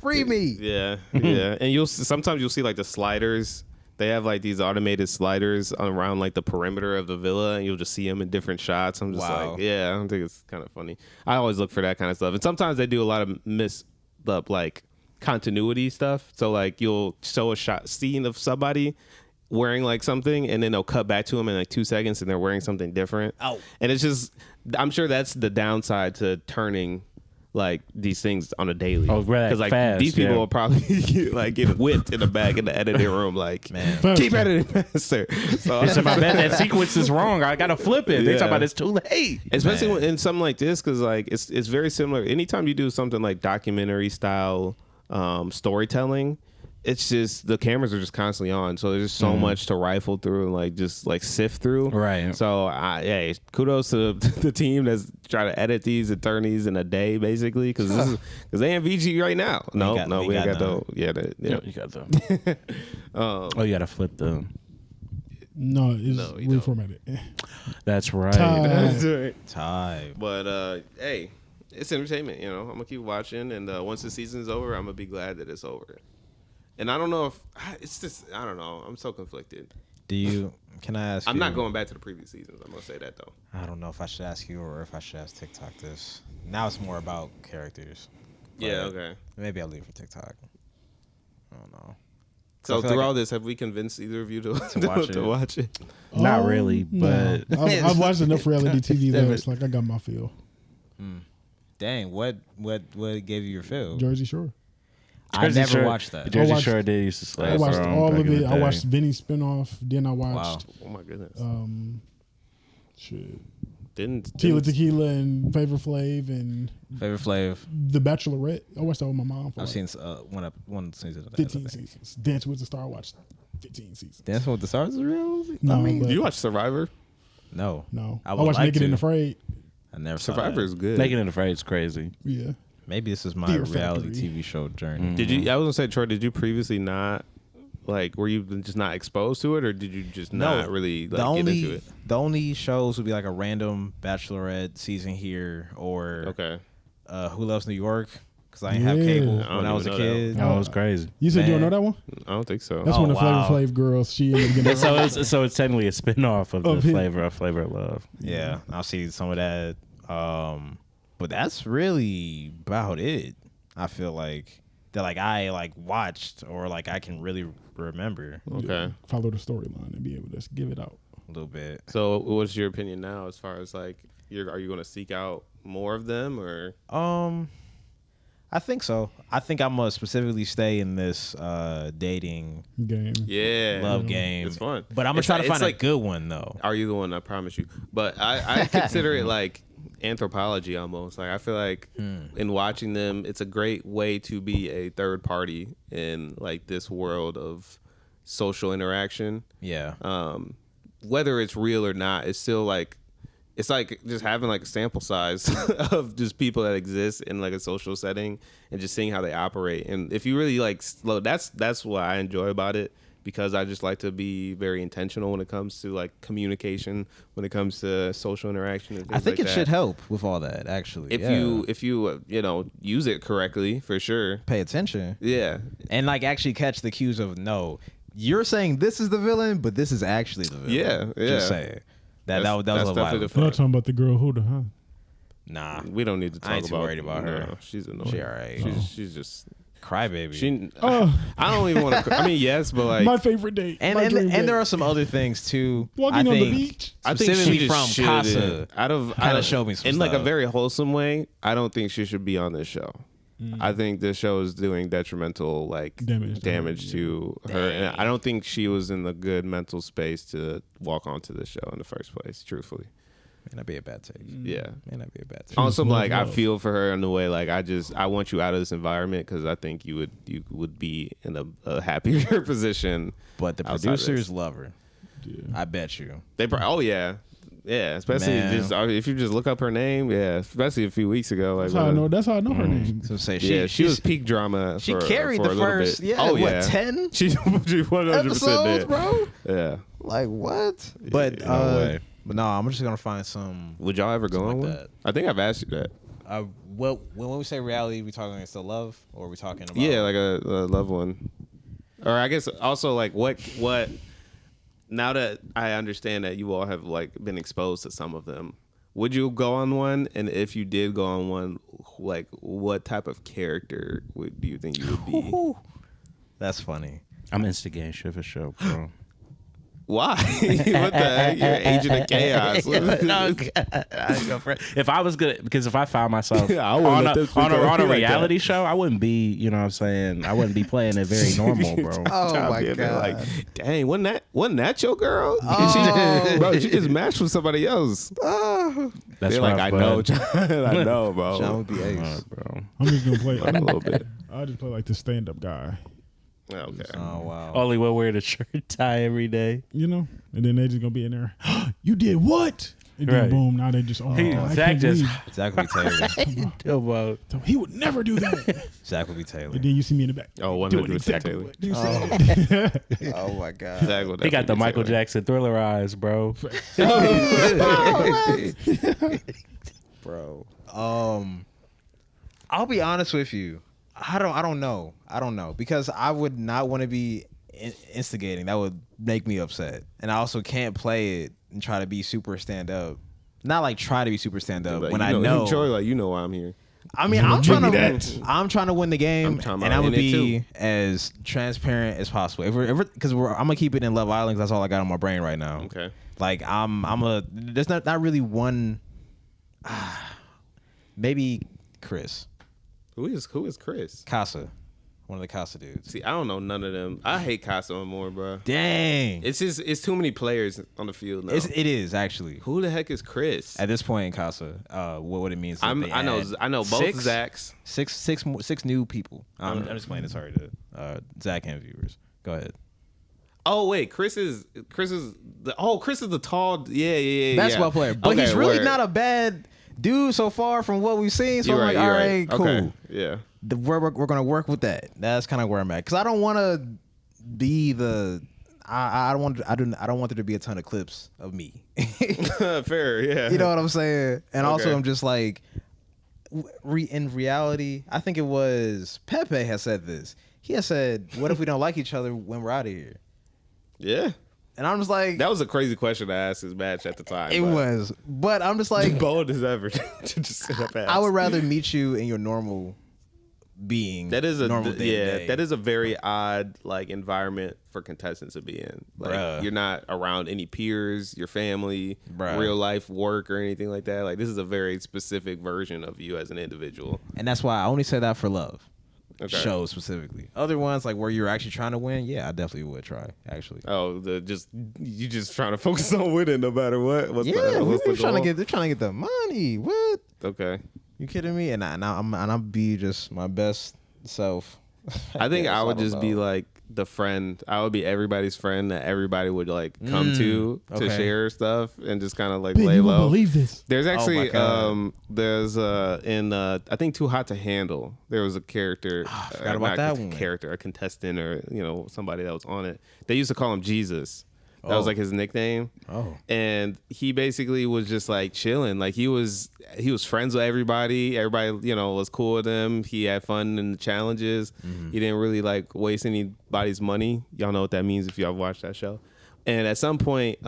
free me. Yeah, and sometimes you'll see like the sliders. They have like these automated sliders around like the perimeter of the villa, and you'll just see them in different shots. I'm just like, I don't think it's kind of funny. I always look for that kind of stuff, and sometimes they do a lot of like continuity stuff. So like you'll show a scene of somebody wearing like something, and then they'll cut back to them in like 2 seconds and they're wearing something different. And it's just, I'm sure that's the downside to turning like these things on a daily. Because like fast, these people will probably get whipped in the back in the editing room, like, man, keep editing faster. So I bet that sequence is wrong. I gotta flip it. They talk about it's too late, especially in something like this, because like it's very similar. Anytime you do something like documentary style storytelling, it's just the cameras are just constantly on, so there's just so much to rifle through and like just like sift through. Right. So kudos to the team that's trying to edit these and turn these in a day, basically, because they in VG right now. We ain't got those. Yeah, you got them. You gotta flip them. No, it's reformatted. That's right. That's right. Time. But hey, it's entertainment. I'm gonna keep watching, and once the season's over, I'm gonna be glad that it's over. And I don't know if it's just, I don't know. I'm so conflicted. Can I ask you? I'm not going back to the previous seasons. I'm going to say that, though. I don't know if I should ask you or if I should ask TikTok this. Now it's more about characters. Yeah, okay. Maybe I'll leave it for TikTok. I don't know. So through all this, have we convinced either of you to watch it? Not really, but... No. I've watched enough reality TV that it's like I got my feel. Dang, what gave you your feel? Jersey Shore. I never watched that. Jersey Shore did used to slap. I watched all of it. I watched Vinny's spinoff. Then I watched. Oh my goodness. Shit. Didn't Tequila and Flavor Flav and The Bachelorette. I watched that with my mom. I've seen one season. 15 seasons. Dance with the Star. I watched 15 seasons. Dance with the Stars is real. No, did you watch Survivor? No. I watched Naked and Afraid. I never. Survivor is good. Naked and Afraid is crazy. Yeah. Maybe this is my reality TV show journey. Did you? I was gonna say, Troy. Did you previously not were you just not exposed to it, or did you just not really get into it? The only shows would be like a random Bachelorette season here, or Who Loves New York, because I didn't have cable when I was a kid. Oh, it was crazy. You said you don't know that one? I don't think so. That's one of Flavor Flav girls. She ended up getting so it's technically a spinoff of the Flavor of Love. Yeah, I'll see some of that. But that's really about it. I feel like that I watched or I can really remember. Okay. Follow the storyline and be able to give it out a little bit. So what's your opinion now as far as are you going to seek out more of them, or? I think so. I think I'm going to specifically stay in this dating game. Yeah. Love game. It's fun. But I'm going to try to find a good one though. Are you the one? I promise you. But I consider it like anthropology almost. I feel like in watching them, it's a great way to be a third party in this world of social interaction. Yeah. Whether it's real or not, it's still it's like just having a sample size of just people that exist in a social setting and just seeing how they operate. And if you really that's what I enjoy about it, because I just like to be very intentional when it comes to communication, when it comes to social interaction and things I think it that. Should help with all that, actually. If you use it correctly, for sure. Pay attention. Yeah. And actually catch the cues of, no, you're saying this is the villain, but this is actually the villain. Yeah. Just saying. That was definitely a lot. We're not talking about the girl Huda, huh? Nah. We don't need to talk I ain't too about worried about her. No, she's annoying. She all right. She's just crybaby. I don't even want to. I mean, yes, but my favorite date. And there are some other things too. Walking on the beach. I think specifically she just from Casa. Out of showed me some in stuff. a very wholesome way. I don't think she should be on this show. I think this show is doing detrimental damage to her, and I don't think she was in the good mental space to walk onto the show in the first place. Truthfully, May not be a bad take. Yeah. May not be a bad take. Also, Just like I love. feel for her in the way, like I want you out of this environment because I think you would be in a happier position. But the outside of producers this. love her. Yeah. I bet you. Oh yeah, especially Man. just if you just look up her name, especially a few weeks ago. Like That's how I know. That's how I know her name. So say she was peak drama. She for, carried for the a little first, bit. yeah, oh what, yeah, 10 She 100% episodes, did. bro. Yeah. Like what? But No way. but no, I'm just gonna find some. Would y'all ever go on Something one? like that. I think I've asked you that. Well, when we say reality, we talking still love, or are we talking about? Yeah, like a loved one, or I guess also like what. Now that I understand that you all have like been exposed to some of them, would you go on one? And if you did go on one, like what type of character do you think you would be? That's funny. I'm instigating for sure, bro. Why? What the heck? You're an agent of chaos. No, I go for it. If I was good, because if I found myself Yeah, I wouldn't let them speak on a like that. reality show, I wouldn't be, you know what I'm saying? I wouldn't be playing it very normal, bro. Oh my Being there god! Like, dang, wasn't that your girl? Bro, she just matched with somebody else. That's They're like, rough, I know, bud. John. I know, bro. John would be ace. Bro. I'm just gonna play. A little bit. I'll just play like the stand-up guy. Okay. Oh wow! Only will wear the shirt tie every day. You know, and then they just gonna be in there. You did what? And then Right. boom! Now they just oh, He- I Zach can't just- believe. Zach would be Taylor. About So he would never do that. Zach would be Taylor. And then you see me in the back. Oh, 100% doing exactly Taylor. what you said. Oh my god! Zach will he got the definitely Michael be Taylor. Jackson Thriller eyes, bro. Bro. I'll be honest with you. I don't know because I would not want to be instigating. That would make me upset, and I also can't play it and try to be super stand up. Not like try to be super stand up Like, when you I know. Troy, like, you know why I'm here. I mean, I'm Give trying me to. that. I'm trying to win the game, I'm talking and about I'm gonna in it be too. as transparent as possible. Because I'm gonna keep it in Love Island. 'Cause that's all I got on my brain right now. Okay. Like there's not really one. Maybe Chris Who is Chris? Casa, one of the Casa dudes. See, I don't know none of them. I hate Casa more, bro. Dang, It's too many players on the field now. it is actually Who the heck is Chris? at this point in Casa. What it means. That I know both six, Zachs. six new people. I'm just playing this hard to Zach and viewers. Go ahead. Oh wait, Chris is the tall Basketball player, but Okay, he's really word. not a bad dude so far from what we've seen. So You're I'm right, like, you're all right. right, cool. Okay, yeah. We're gonna work with that. That's kind of where I'm at because I don't want to be the. I don't want there to be a ton of clips of me. Fair, yeah. You know what I'm saying? And also, Okay. I'm just like, in reality, I think it was Pepe has said this. He has said, "What if we don't like each other when we're out of here?" Yeah. And I'm just like, That was a crazy question to ask his match at the time. it was, but I'm just like, bold as ever to just sit up and I would ask. rather meet you in your normal being. That is normal day-to-day. that is a very odd like environment for contestants to be in. Like Bruh. you're not around any peers, your family, Bruh. real life work or anything like that. Like this is a very specific version of you as an individual. And that's why I only say that for love. Okay. Shows specifically. Other ones like where you're actually trying to win, yeah, I definitely would try. Actually, Oh, you just trying to focus on winning no matter what. What's yeah, the, we're what's the trying to goal? get. They're trying to get the money. What? Okay. You kidding me? And I'm be just my best self. I think guess. I would don't just be know. like the friend. I would be everybody's friend that everybody would like come to okay. share stuff and just kind of like Ben, lay you won't low. believe this. There's actually my God. there's in I think Too Hot to Handle. There was a character, forgot about that one. character, a contestant or somebody that was on it. They used to call him Jesus. That was Oh. like his nickname. Oh. And he basically was just like chilling. Like he was friends with everybody. Everybody, was cool with him. He had fun in the challenges. Mm-hmm. He didn't really like waste anybody's money. Y'all know what that means if y'all watched that show. And at some point,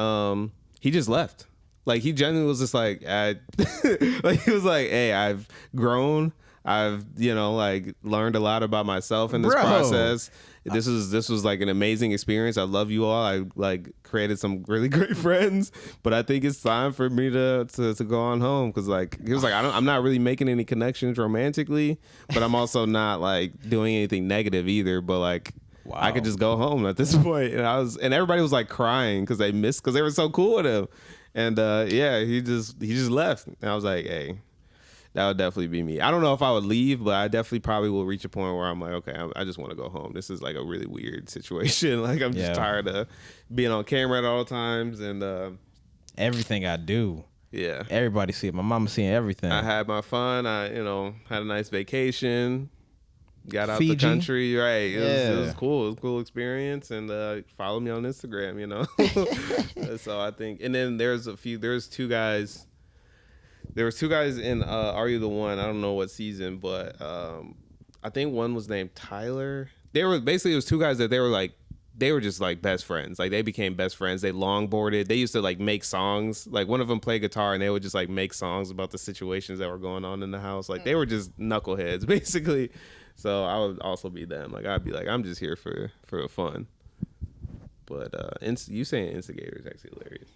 he just left. Like he genuinely was just like, like he was like, hey, I've grown. I've like learned a lot about myself in this Bro. process. This was like an amazing experience. I love you all. I like created some really great friends, but I think it's time for me to go on home because like he was like I'm not really making any connections romantically, but I'm also not like doing anything negative either. But like I could just go home at this point, and everybody was like crying because they were so cool with him. And yeah, he just left. And I was like, hey, that would definitely be me. I don't know if I would leave, but I definitely probably will reach a point where I'm like, okay, I just want to go home. This is like a really weird situation. Like I'm just tired of being on camera at all times and everything I do. Yeah, everybody see it. My mama seeing everything. I had my fun. I had a nice vacation. Got out Fiji. the country, right? It was cool. It was a cool experience, and follow me on Instagram. So I think, and then there's two guys. There was two guys in Are You the One? I don't know what season, but I think one was named Tyler. It was two guys that they were just like best friends. Like they became best friends. They longboarded. They used to like make songs. Like one of them played guitar and they would just like make songs about the situations that were going on in the house. Like they were just knuckleheads basically. So I would also be them. Like I'd be like, I'm just here for the fun. But you saying instigator is actually hilarious.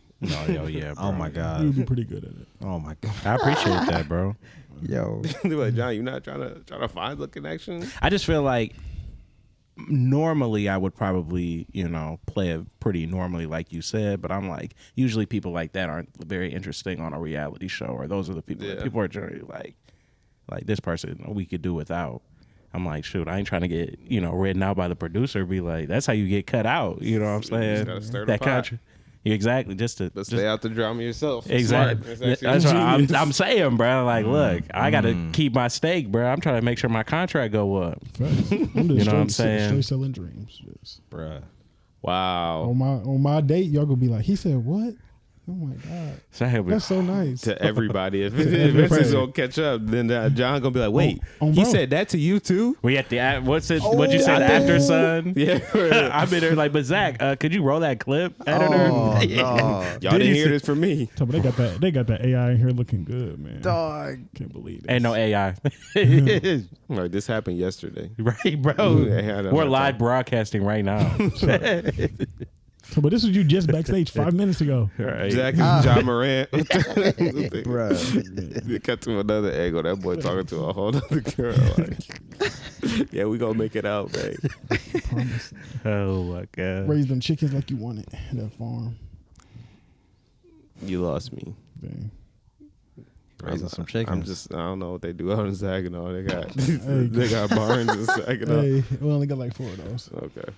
Oh yeah, bro. Oh my god, You'd be pretty good at it. Oh my god, I appreciate that, bro. Yo, They're like, John, you're not trying to find the connection. I just feel like normally I would probably, play it pretty normally like you said, but I'm like, usually people like that aren't very interesting on a reality show, or those are the people that people are generally like this person we could do without. I'm like, shoot, I ain't trying to get, written out by the producer. Be like, that's how you get cut out. You know what I'm saying? You just gotta stir the that pot. country. Exactly. But stay out the drama yourself. Exactly. That's what I'm saying, bro. Like, look, I got to keep my stake, bro. I'm trying to make sure my contract go up. Facts. I'm just You know what I'm straight saying? selling dreams. Just. bruh. Wow. On my date, y'all gonna be like, he said what? Oh my god, that's so nice. To everybody. If everybody. Vince's gonna catch up, then John gonna be like, wait, on he bro. said that to you too? We at the what'd you say after son? Yeah. I've been there like, but Zach, could you roll that clip, editor? Oh, no. Y'all didn't hear this from me. So, but they got that AI in here looking good, man. Dog. Can't believe it. Ain't no AI. Like this happened yesterday. Right, bro. Yeah, We're live broadcasting right now. So, but this was you just backstage 5 minutes ago. Right. Zach is John Morant. Bruh. They cut to another angle. That boy talking to a whole other girl. Like, yeah, we gonna make it out, babe. Promise. Oh my god. Raise them chickens like you wanted. That farm. You lost me. Dang. Raising some chickens. I don't know what they do out in Saginaw. They got barns in Saginaw. Hey, we only got like 4 of those. Okay.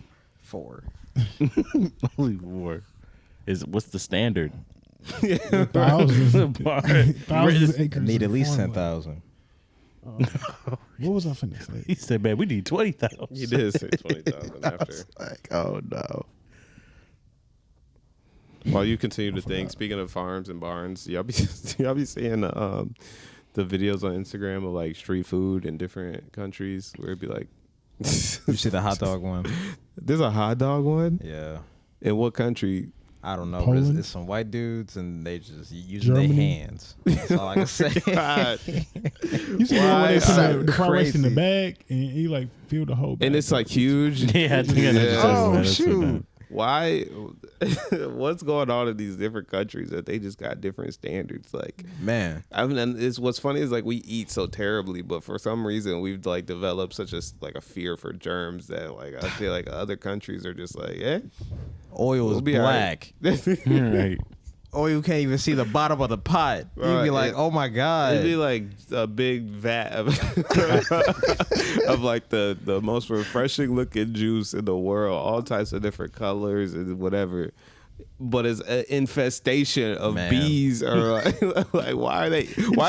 4. Only 4. What's the standard? Thousands of acres. Need at of least farmland. 10,000. What was I finna say? He said, man, we need 20,000. You did say 20,000 after. Like, oh no. While you continue to think, speaking of farms and barns, y'all be seeing the videos on Instagram of like street food in different countries where it'd be like, You see the hot dog one? there's a hot dog one? Yeah. In what country? I don't know, but Poland? it's some white dudes and they just using their Germany? hands. That's all I can say. God. You see the one where they Why? put the fried rice in the Crazy. bag and he like filled the whole bag. And it's like huge. Yeah, I think I know Yeah. just Oh, that's what shoot. Why? What's going on in these different countries that they just got different standards? Like, Man. I mean, and it's what's funny is like we eat so terribly, but for some reason we've like developed such a fear for germs that like I feel like other countries are just like, Oil we'll is be all right. black. Right. Oil can't even see the bottom of the pot. You'd Right. be like, oh my God. It'd be like a big vat of, of like the most refreshing looking juice in the world, all types of different colors and whatever. But it's an infestation of Man. bees, or like why are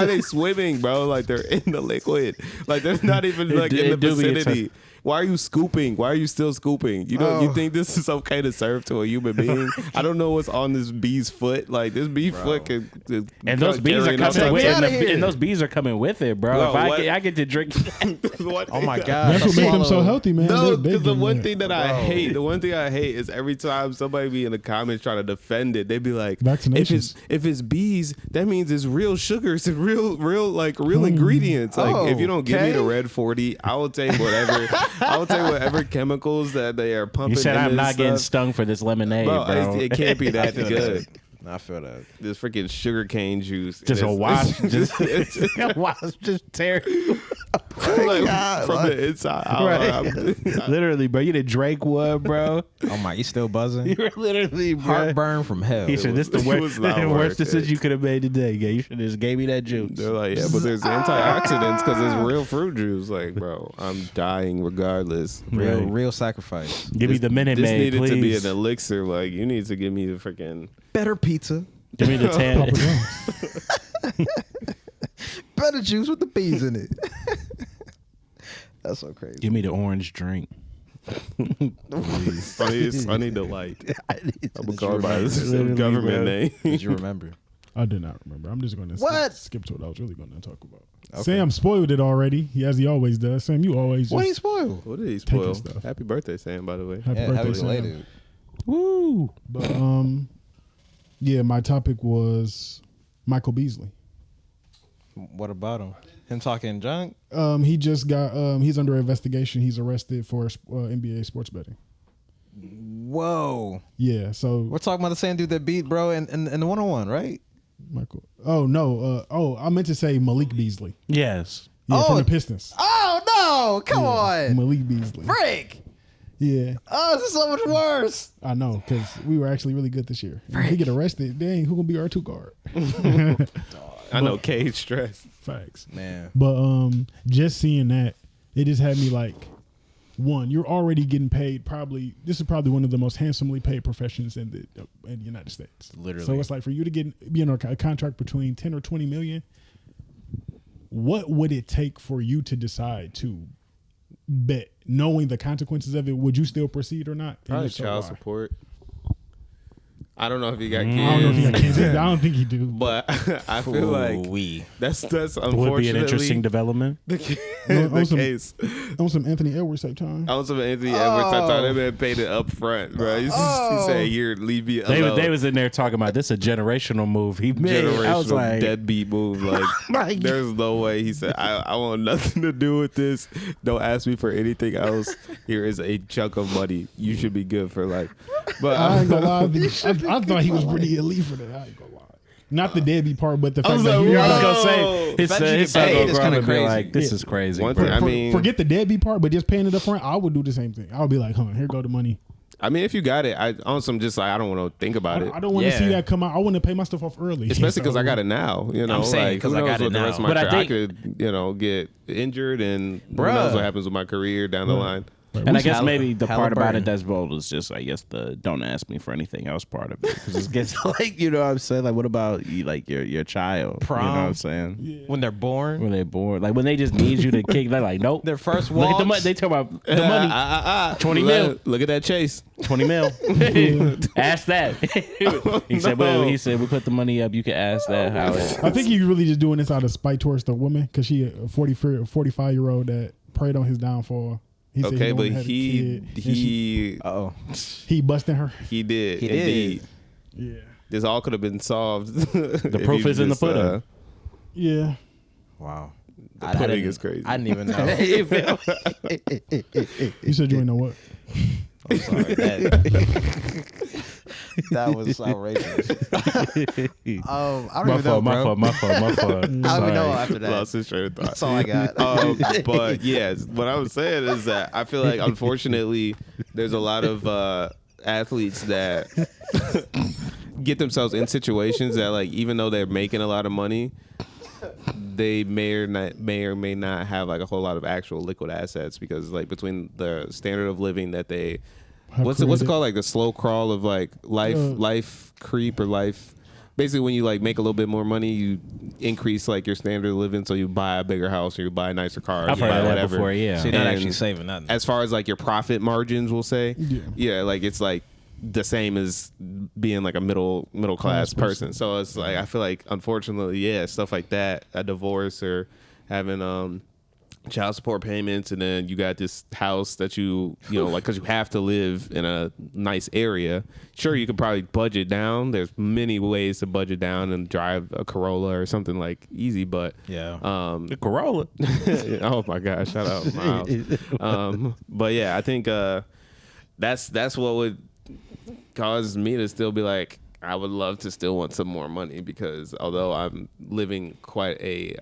they swimming, bro? Like they're in the liquid, like they're not even like in the it do be vicinity. Why are you scooping? Why are you still scooping? You know, you think this is okay to serve to a human being? I don't know what's on this bee's foot. Like this bee foot can And those bees are coming with outta it. here. And those bees are coming with it, bro. Bro, if what? I get to drink. Oh my God. That's what makes them so healthy, man. No, They because the getting one it. thing that I hate, is every time somebody be in the comments trying to defend it, they be like, Vaccinations. if it's bees, that means it's real sugars and real ingredients. Like if you don't give me the red 40, I will take whatever. I will take whatever chemicals that they are pumping. You said in I'm this not getting stuff. stung for this lemonade, bro. It can't be that good. I feel that. This freaking sugarcane juice. Just a It's- wasp, just a wasp, just tearing. like from the inside out. Right. Literally, bro. You did Drake one, bro. Oh my, you still buzzing? You were literally, bro. Heartburn from hell. He said, "This the worst decision you could have made today. Yeah, you should have just gave me that juice." They're like, yeah, but there's antioxidants because it's real fruit juice. Like, bro, I'm dying regardless. Real sacrifice. Give me the Minute This Maid, needed to be please. an elixir. Like, you need to give me the freaking Better pizza. Give me the tan. Papa John's. Better juice with the bees in it. That's so crazy. Give me the orange drink. Sunny Delight. I'm gonna call by his Literally, government bro. name. Did you remember? I did not remember. I'm just going to What? skip to what I was really going to talk about. Okay. Sam spoiled it already, as he always does. Sam, you always What just he spoil? What did he Taking spoil? stuff. Happy birthday, Sam, by the way. happy Yeah, birthday, happy Sam. belated. Woo. But yeah, my topic was Michael Beasley. What about him? Him talking junk? He just got he's under investigation. He's arrested for NBA sports betting. Whoa. Yeah, so We're talking about the same dude that beat bro in the 1-on-1, right? Michael. Oh no. I meant to say Malik Beasley. Yes. Yeah, Oh. from the Pistons. Oh no! Come on, Malik Beasley. Frick! Yeah, Oh, this is so much worse. I know because we were actually really good this year. If he get arrested, dang, who gonna be our 2 guard? I know Cage stress. Facts. Man, But just seeing that, it just had me like, one, you're already getting paid. This is probably one of the most handsomely paid professions in the United States. Literally. So it's like for you to be in a contract between 10 or 20 million. What would it take for you to decide to bet, knowing the consequences of it? Would you still proceed or not? And Probably if so, child why? support. I don't know if he got kids. I don't know if he got kids. I don't think he do. But I feel like that's unfortunately Would be an interesting development. the Awesome. case. On some Anthony Edwards type time. I was with Anthony Edwards. I thought that man paid it up front, bro. He said, "Here, leave me alone." They was in there talking about this a generational move. He made. Generational I was like, deadbeat move. Like, there's no way. He said, I want nothing to do with this. Don't ask me for anything else. Here is a chunk of money. You should be good for life. But I ain't gonna lie. I thought he was pretty elite for that. I ain't gonna lie. Not the deadbeat part, but the fact was that like, he I was whoa. gonna say his fact you get son paid gonna is grow up kinda and be crazy. like, this Yeah. is crazy. One bro. thing, I mean, forget the deadbeat part, but just paying it up front, I would do the same thing. I would be like, here go the money. I mean, if you got it, I on some just like I don't want to think about it. I don't want to Yeah. see that come out. I want to pay my stuff off early. Especially because So- I got it now, you know. I'm saying, like, 'cause who I knows got it what the rest of now. my But I career, think- I could, get injured, and who Bruh. knows what happens with my career down the line. Right, And we I guess Hall- maybe the part about it Halliburton. that's bold is just, I guess, the don't ask me for anything else part of it. Because it gets like, you know what I'm saying? Like, what about you, like your child? Prom. You know what I'm saying? when they're born, When they're bored. Like, when they just need you to kick, they're like, nope. their first Look at the money. walks. They talk about the money. 20 mil. Look at that chase. 20 mil. Ask that. He said, well, we put the money up. You can ask that how it. I think he's really just doing this out of spite towards the woman because she a 45-year-old that preyed on his downfall. He said Okay, he but wanted to have a kid, and he he busting her. did He indeed. did. Yeah, This all could have been solved. The proof is in the pudding. yeah. Wow. The pudding is crazy. I didn't even know. You said you ain't know what. I'm sorry. That was outrageous. I don't even know, bro. My fault. I don't even know after that. Lost his train of thought. That's all I got. But yes, what I was saying is that I feel like unfortunately there's a lot of athletes that get themselves in situations that, like, even though they're making a lot of money, they may or may not have like a whole lot of actual liquid assets because, like, between the standard of living that they what's it called, like the slow crawl of like life creep or life. Basically, when you like make a little bit more money, you increase like your standard of living, so you buy a bigger house or you buy a nicer car, or I've you heard buy of that whatever. before, yeah. So you're not And actually saving nothing. As far as like your profit margins, we'll say, yeah, like it's like the same as being like a middle class person. So it's like I feel like unfortunately, yeah, stuff like that, a divorce or having child support payments, and then you got this house that you know, like, because you have to live in a nice area. Sure, you could probably budget down. There's many ways to budget down and drive a Corolla or something like easy, but Yeah. The Corolla. oh my gosh, shout out Miles. But yeah, I think that's what would cause me to still be like, I would love to still want some more money, because although I'm living quite a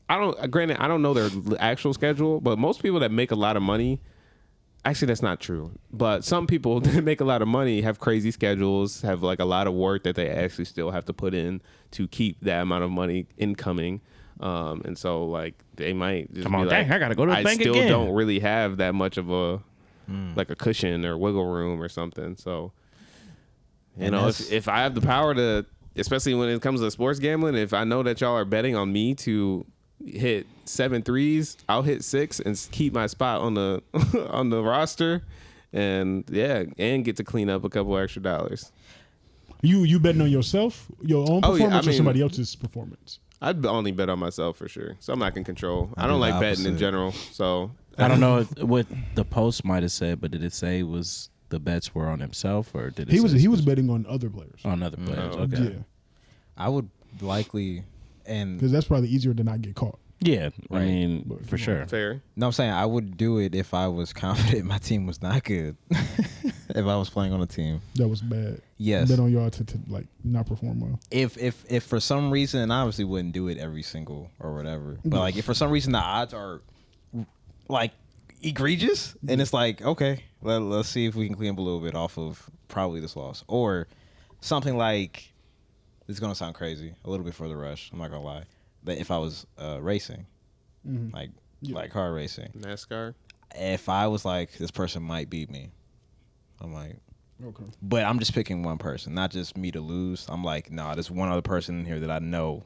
Granted, I don't know their actual schedule, but most people that make a lot of money. Actually, that's not true. But some people that make a lot of money have crazy schedules, have like a lot of work that they actually still have to put in to keep that amount of money incoming. And so like they might just Come on, be like, dang, I gotta go to the I bank still again. don't really have that much of a like a cushion or wiggle room or something. So you know, if I have the power to, especially when it comes to sports gambling, if I know that y'all are betting on me to hit 7 threes, I'll hit 6 and keep my spot on the on the roster, and get to clean up a couple extra dollars. You betting on yourself, your own performance, I or mean, somebody else's performance? I'd only bet on myself for sure. Something I can control. I do don't the like betting in opposite. general. So I don't know what the post might have said, but did it say was the bets were on himself, or did it say He was betting on other players. on other players? Oh, Okay. Yeah, I would likely, and because that's probably easier to not get caught. Yeah, I Right. mean, But, for sure. fair. no, I'm saying I would do it if I was confident my team was not good. If I was playing on a team, That was bad. yes. Bet on y'all to like not perform well. If for some reason, and I obviously wouldn't do it every single or whatever, but like if for some reason the odds are like egregious, and it's like, okay, let's see if we can clean up a little bit off of probably this loss, or something like, this is gonna sound crazy a little bit for the rush, I'm not gonna lie, but if I was racing, like car racing, NASCAR. if I was like, this person might beat me, I'm like, Okay. but I'm just picking one person, not just me to lose. I'm like, nah, there's one other person in here that I know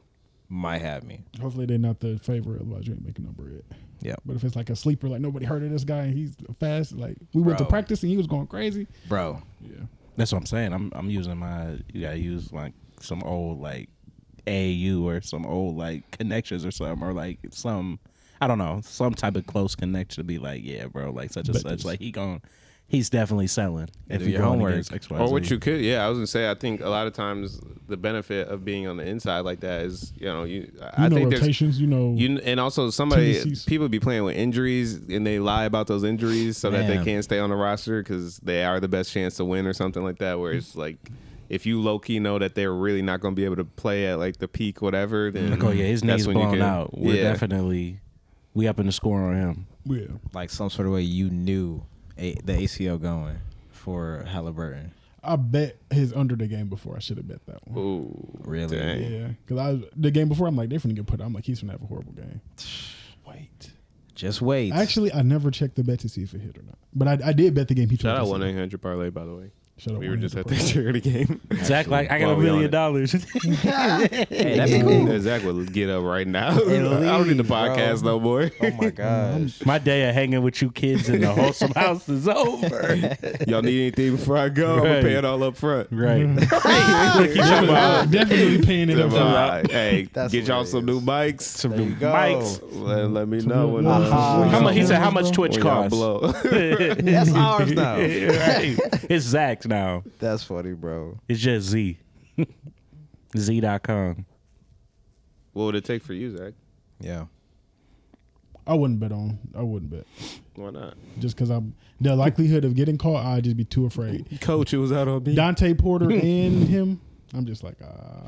might have me. Hopefully they're not the favorite, otherwise you ain't making no bread. Yeah. But if it's like a sleeper, like nobody heard of this guy and he's fast, like we went to Bro. practice and he was going crazy. Bro, Yeah. That's what I'm saying. I'm using you gotta use like some old like AAU or some old like connections or something, or like some, I don't know, some type of close connection to be like, yeah, bro, like such and Bet such, this. like he's definitely selling. Do If you your going homework. against XYZ. Or what you could, I was gonna say, I think a lot of times the benefit of being on the inside like that is, I know think rotations, and also tendencies. people be playing with injuries and they lie about those injuries so that they Man. can't stay on the roster because they are the best chance to win or something like that. Where it's like, if you low key know that they're really not gonna be able to play at like the peak, whatever, then Like, oh yeah, his that's knee's when you blown can- out. We're yeah. definitely we up in the score on him. Yeah. like some sort of way you knew the ACL going for Halliburton. I bet his under the game before. I should have bet that one. Ooh, Really? dang. Yeah. Because the game before, I'm like, they're finna get put out. I'm like, he's finna have a horrible game. Wait. Just wait. Actually, I never checked the bet to see if it hit or not. But I did bet the game he Shout tried out to see. 1-800 parlay, by the way. Shut up. We were just at 100%. the charity game. Zach, like I got Well, $1 we on million. Hey, that'd be cool. Zach will get up right now. I don't need the leave, bro. podcast no more. Oh my gosh. My day of hanging with you kids in the Wholesome house is over. Y'all need anything before I go? I'm Right. gonna pay it all up front. Right. Definitely paying it up front. Hey, That's get y'all some new mics. Some There new you go. mics. Let me know when, How much? He said, "How much Twitch when y'all costs?" blow. That's ours now. Right. It's Zach's now. That's funny, bro. It's just Z. Z.com. What would it take for you, Zach? Yeah. I wouldn't bet on. I wouldn't bet. Why not? Just because the likelihood of getting caught, I'd just be too afraid. Coach, it was out on me. Dante Porter and him, I'm just like,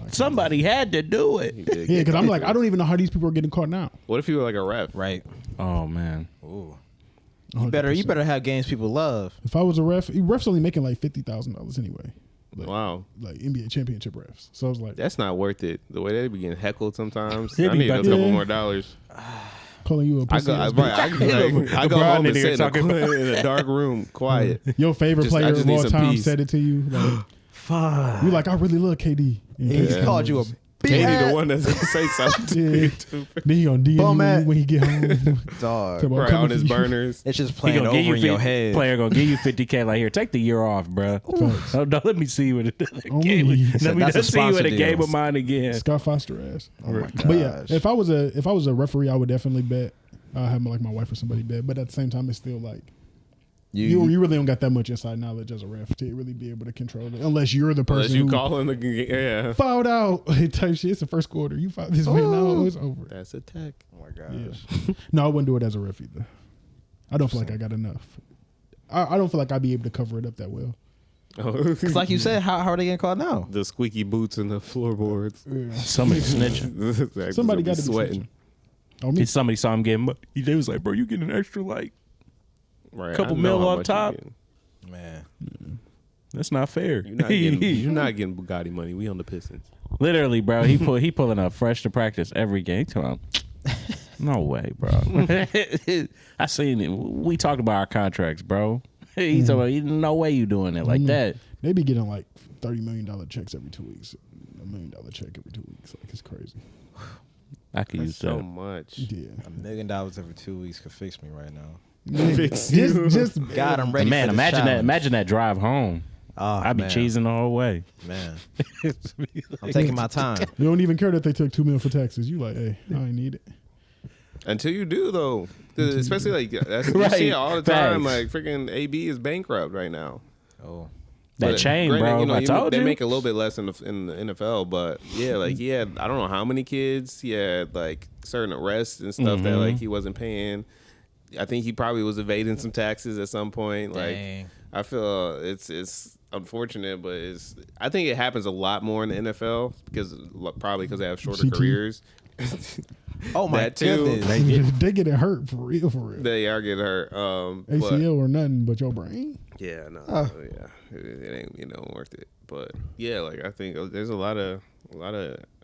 Somebody had to do it. yeah, because I'm like, I don't even know how these people are getting caught now. What if you were like a ref? Right. Oh man. Ooh. 100%. You better have games people love. If I was a ref's only making like $50,000 anyway. Wow, Like NBA championship refs. So I was like, that's not worth it. The way they be getting heckled sometimes. They I be need a about- couple Yeah. more dollars. calling you a I pussy. go, ass I go LeBron home in and here sit talking in a dark room, quiet. bitch. Your favorite Just- I player just of need all some time peace. said it to you. Like, Fuck. you like, I really love KD. And He Yeah. called you a Katie, bitch. the one that's gonna say something to Yeah. you too. Then he gonna DM Bum you at- when he get home. Dog. Talk about Right coming on his for you. burners. It's just He playing gonna over give you in your head. Player gonna give you 50K. Like here, take the year off, bro. Facts. Oh, no, let me see what it. Only- Let me That's a just see you sponsor in a game deal. of mine again. Scott Foster ass. Oh my But yeah, gosh. if I was a referee, I would definitely bet. I have my wife or somebody bet. But at the same time, it's still like you really don't got that much inside knowledge as a ref to really be able to control it, unless you're the person Unless you who call him, yeah. fouled out type shit. It's the first quarter. You fouled this man out. It's over. That's a tech. Oh my gosh. Yeah. No, I wouldn't do it as a ref either. I don't feel like I got enough. I don't feel like I'd be able to cover it up that well. Because like you said, how are they getting called now? The squeaky boots and the floorboards. Somebody snitching. Somebody got to be sweating. Oh, me. Somebody saw him getting, they was like, bro, you getting an extra like Right. couple I know mil how off much top? you getting. Man. That's not fair. You're not getting Bugatti money. We on the Pistons. Literally, bro. He pulling up fresh to practice every game. He talking about, no way, bro. I seen it. We talked about our contracts, bro. He talking about, no way you doing it like that. They be getting like $30 million checks every 2 weeks. $1 million check every 2 weeks. Like, it's crazy. I could use So that. much. Yeah. $1 million every 2 weeks could fix me right now. Just God, I'm ready. Man, for this imagine that. challenge. Imagine that drive home. Oh, I'd be man. cheesing the whole way. Man, I'm taking my time. You don't even care that they took $2 million for taxes. You like, hey, I ain't need it. Until you do, though. Especially like that's, you Right. see it all the time. Facts. Like freaking AB is bankrupt right now. Oh, That But chain, granted, bro. I told they you. make a little bit less in the NFL, but yeah, like he had I don't know how many kids. He had like certain arrests and stuff that like he wasn't paying. I think he probably was evading some taxes at some point. Like dang. I feel it's unfortunate, but I think it happens a lot more in the NFL probably because they have shorter CT. careers. Oh my That too. goodness. They getting hurt for real, for real. They are getting hurt. But ACL or nothing but your brain. yeah, no, Oh. yeah, it ain't worth it. But yeah, like I think there's a lot of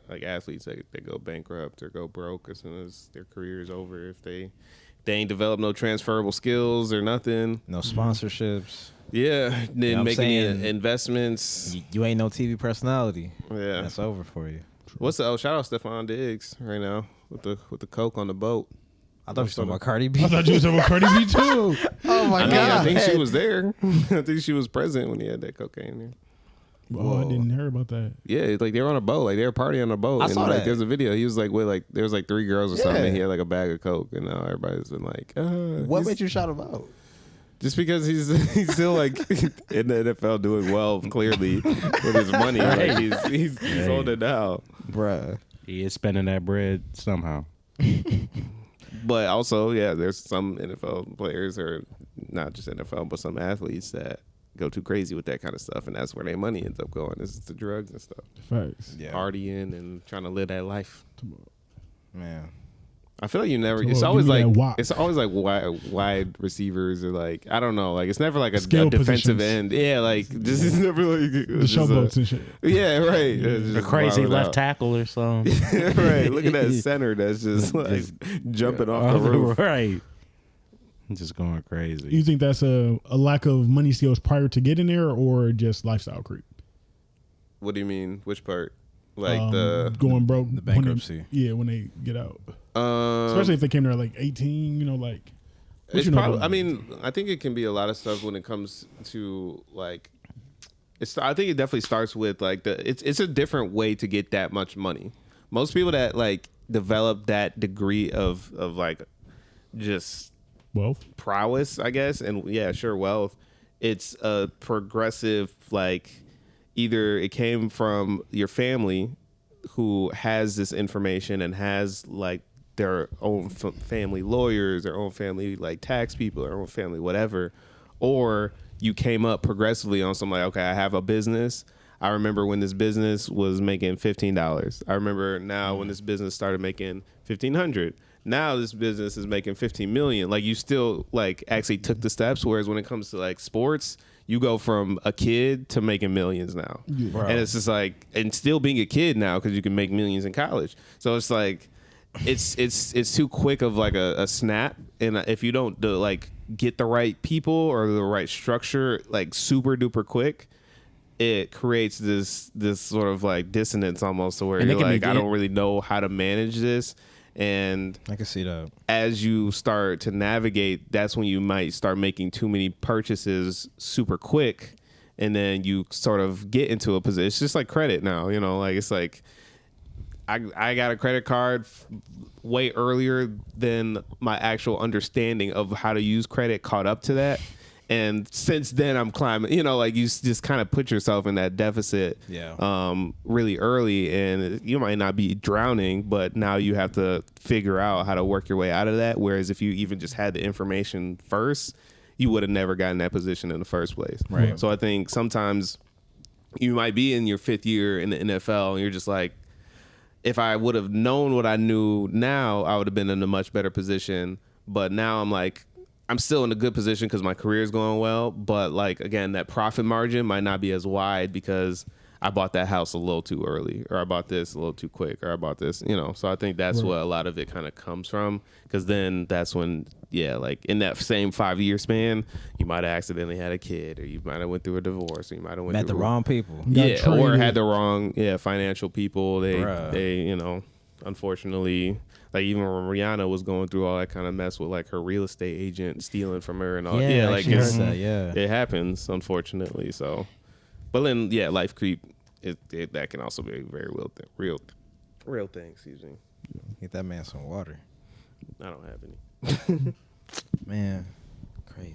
like athletes that go bankrupt or go broke as soon as their career is over if they ain't developed no transferable skills or nothing. No sponsorships. Yeah, then I'm making saying- investments. You ain't no TV personality. Yeah. That's over for you. What's the shout out Stephon Diggs right now with the coke on the boat. I thought you were talking about Cardi B. I thought you was talking about Cardi B too. Oh my I mean, god. I think she was there. I think she was present when he had that cocaine there. Oh, I didn't hear about that. Yeah, like they were on a boat, like they were partying on a boat. I and saw like that. there's a video. He was like with like there was like 3 girls or something. Yeah. And he had like a bag of coke, and now everybody's been like, What made you shout him out? just because he's still like in the NFL doing well clearly with his money. Like he's holding it down. Bruh. He is spending that bread somehow. But also, yeah, there's some NFL players or not just NFL, but some athletes that go too crazy with that kind of stuff, and that's where their money ends up going. Is the drugs and stuff, Facts. Yeah. partying and trying to live that life. Man. I feel like you never. Come It's on, always give me like that wop. it's always like wide receivers or like I don't know. Like it's never like a Skill defensive positions. end. Yeah, like this is never like The just showboats and shit. Yeah, right. It's A just crazy wilding left out. tackle or something. Right. Look at that center that's just like jumping off the roof. Right. Just going crazy. You think that's a lack of money skills prior to getting there, or just lifestyle creep? What do you mean? Which part? Like the going broke, the bankruptcy. when they get out, um, especially if they came there at like 18. You know, like what It's you know probably. about I mean, I think it can be a lot of stuff when it comes to like. I think it definitely starts with like it's a different way to get that much money. Most people that like develop that degree of like just wealth. prowess, I guess, and yeah, sure, wealth. It's a progressive like either it came from your family who has this information and has like their own family lawyers, their own family like tax people, their own family whatever, or you came up progressively on something like, okay, I have a business. I remember when this business was making $15. I remember now when this business started making $1,500. Now this business is making $15 million. Like you still like actually took the steps. Whereas when it comes to like sports, you go from a kid to making millions now, and it's just like, and still being a kid now because you can make millions in college. So it's like, it's too quick of like a snap, and if you don't like get the right people or the right structure like super duper quick, it creates this sort of like dissonance almost to where And it you're can be like, I don't really know how to manage this. And I can see that. as you start to navigate, that's when you might start making too many purchases super quick. And then you sort of get into a position. It's just like credit now, you know, like it's like I got a credit card way earlier than my actual understanding of how to use credit caught up to that. And since then I'm climbing, you know, like you just kind of put yourself in that deficit really early, and you might not be drowning, but now you have to figure out how to work your way out of that. Whereas if you even just had the information first, you would have never gotten that position in the first place. Right. So I think sometimes you might be in your 5th year in the NFL and you're just like, if I would have known what I knew now, I would have been in a much better position. But now I'm like, I'm still in a good position because my career is going well. But like, again, that profit margin might not be as wide because I bought that house a little too early, or I bought this a little too quick, or I bought this, So I think that's what a lot of it kind of comes from, because then that's when, like in that same 5-year span, you might have accidentally had a kid, or you might have went through a divorce, or you might have met the wrong people. or had the wrong financial people. They unfortunately, like even when Rihanna was going through all that kind of mess with like her real estate agent stealing from her and all, it happens, unfortunately. So. But then, life creep, that can also be a very real thing. Excuse me. Get that man some water. I don't have any. Man, crazy.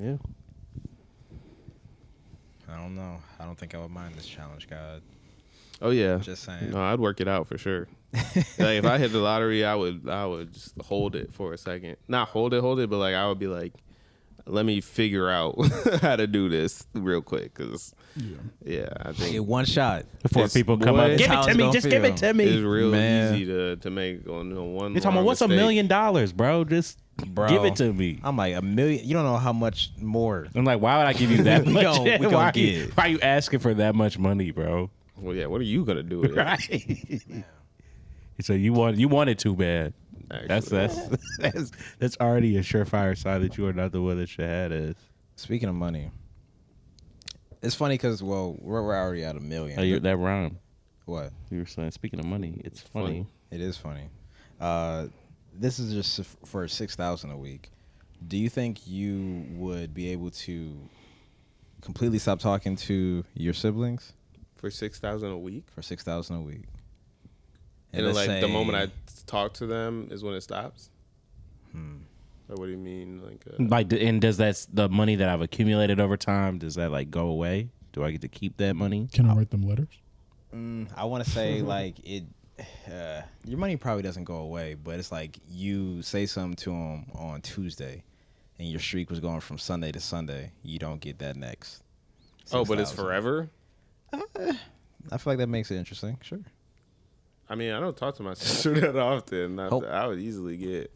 Yeah. I don't know. I don't think I would mind this challenge, God. Oh yeah. Just saying. No, I'd work it out for sure. Like if I hit the lottery, I would just hold it for a second. Not hold it, but like I would be like, let me figure out how to do this real quick, because I think get one shot before people come up. Give it to me, just give it to me. It's real easy to make on one. You're talking about what's $1 million, bro? Just give it to me. I'm like, $1 million. You don't know how much more. I'm like, why would I give you that much? Why are you asking for that much money, bro? Well, yeah. What are you gonna do with it? Right. So you want it too bad. Actually. That's already a surefire sign that you are not the one that Shahad is. Speaking of money, it's funny because we're already at $1 million. That rhyme. What you were saying? Speaking of money, it's funny. It is funny. This is just for $6,000 a week. Do you think you would be able to completely stop talking to your siblings for $6,000 a week? For $6,000 a week. And then, like, the moment I talk to them is when it stops? Or what do you mean? And does the money that I've accumulated over time, does that, like, go away? Do I get to keep that money? Can I write them letters? I want to say, like, your money probably doesn't go away, but it's like you say something to them on Tuesday, and your streak was going from Sunday to Sunday. You don't get that next. But it's forever? I feel like that makes it interesting. Sure. I mean, I don't talk to my sister that often. I would easily get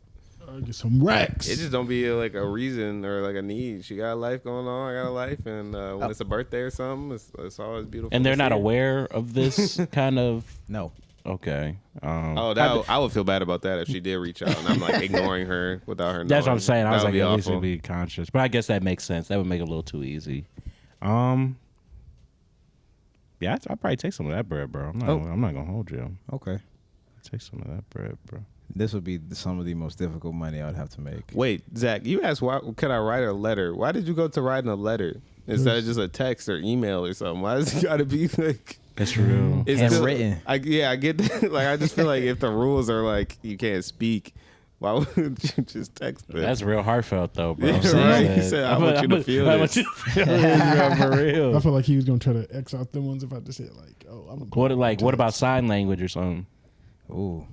get some racks. It just don't be like a reason or like a need. She got a life going on. I got a life, and when it's a birthday or something, it's always beautiful. And they're not aware of this kind of. No. Okay. I would feel bad about that if she did reach out and I'm like ignoring her without her knowing. That's what I'm saying. I was like, at least awful. be conscious, but I guess that makes sense. That would make it a little too easy. Yeah, I'll probably take some of that bread, bro. I'm not gonna hold you. Okay. Take some of that bread, bro. This would be some of the most difficult money I would have to make. Wait, Zach, you asked why could I write a letter? Why did you go to writing a letter instead of just a text or email or something? Why does it gotta be like? It's real. It's handwritten. I get that. Like I just feel like if the rules are like you can't speak, why wouldn't you just text them? That's real heartfelt though, bro. Yeah, right. He said, I want you to feel this. I want you to feel this, for real. I feel like he was gonna try to X out them ones if I just said like, oh, I'm gonna what about sign language or something? Ooh,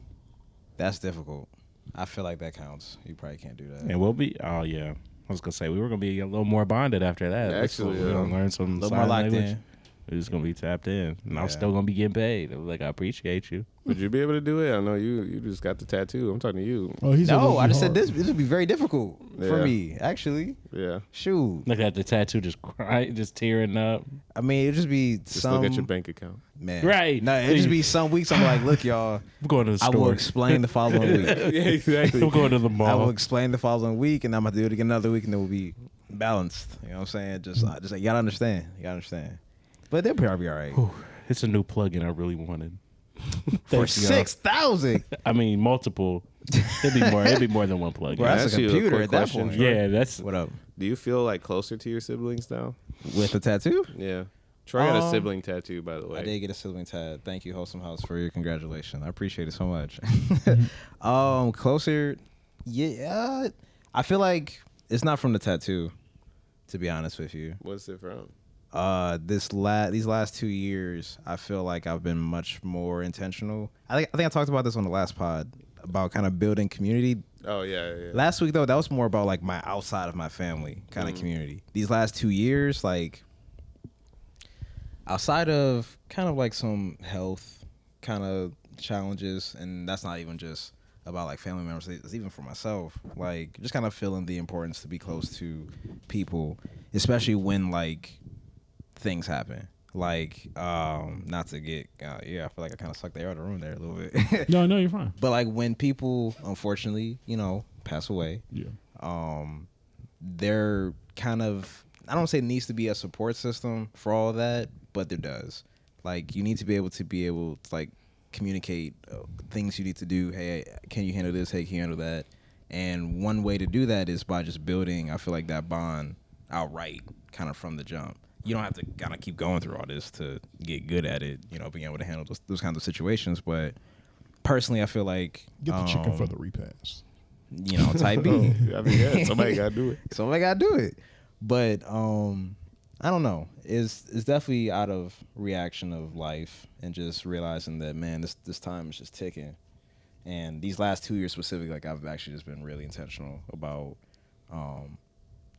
that's difficult. I feel like that counts. You probably can't do that. And we'll be. Oh yeah, I was gonna say we were gonna be a little more bonded after that. Actually, we're gonna learn some a little sign more locked language. in. We're just gonna be tapped in, and I'm still gonna be getting paid. I'm like, I appreciate you. Would you be able to do it? I know you just got the tattoo. I'm talking to you. Oh, no, I just said this would be very difficult for me, actually. Yeah. Shoot. Look at the tattoo, just crying, just tearing up. I mean, it'd just be just look at your bank account. Man. Right. No, it'd just be some weeks I'm like, look, y'all. I'm going to the store. I will explain the following week. Yeah, exactly. I'm going to the mall. I will explain the following week, and I'm going to do it again another week, and it will be balanced. You know what I'm saying? Just like, you got to understand. You got to understand. But they'll probably be all right. Whew, it's a new plugin I really wanted. For $6,000. I mean, multiple. It'd be more than one plugin. Bro, that's a computer at that point. Yeah, that's what up. Do you feel like closer to your siblings now? With a tattoo? Yeah. Troy got a sibling tattoo, by the way. I did get a sibling tat. Thank you, Wholesome House, for your congratulations. I appreciate it so much. Closer, yeah. I feel like it's not from the tattoo, to be honest with you. What's it from? These last 2 years, I feel like I've been much more intentional. I think I talked about this on the last pod about kind of building community. Oh yeah. Last week though, that was more about like my outside of my family kind of community. These last 2 years, like outside of kind of like some health kind of challenges, and that's not even just about like family members. It's even for myself. Like just kind of feeling the importance to be close to people, especially when like things happen. Like not to get I feel like I kind of sucked the air out of the room there a little bit. No, you're fine. But like when people unfortunately, pass away, they're kind of, I don't say it needs to be a support system for all of that, but there does. Like you need to be able to like communicate things you need to do. Hey, can you handle this? Hey, can you handle that? And one way to do that is by just building, I feel like, that bond outright, kind of from the jump. You don't have to kind of keep going through all this to get good at it, being able to handle those kinds of situations. But personally, I feel like Get the chicken for the repast. Type B. I mean, yeah, somebody gotta do it. Somebody gotta do it. But I don't know. It's definitely out of reaction of life and just realizing that, man, this time is just ticking. And these last 2 years specifically, like I've actually just been really intentional about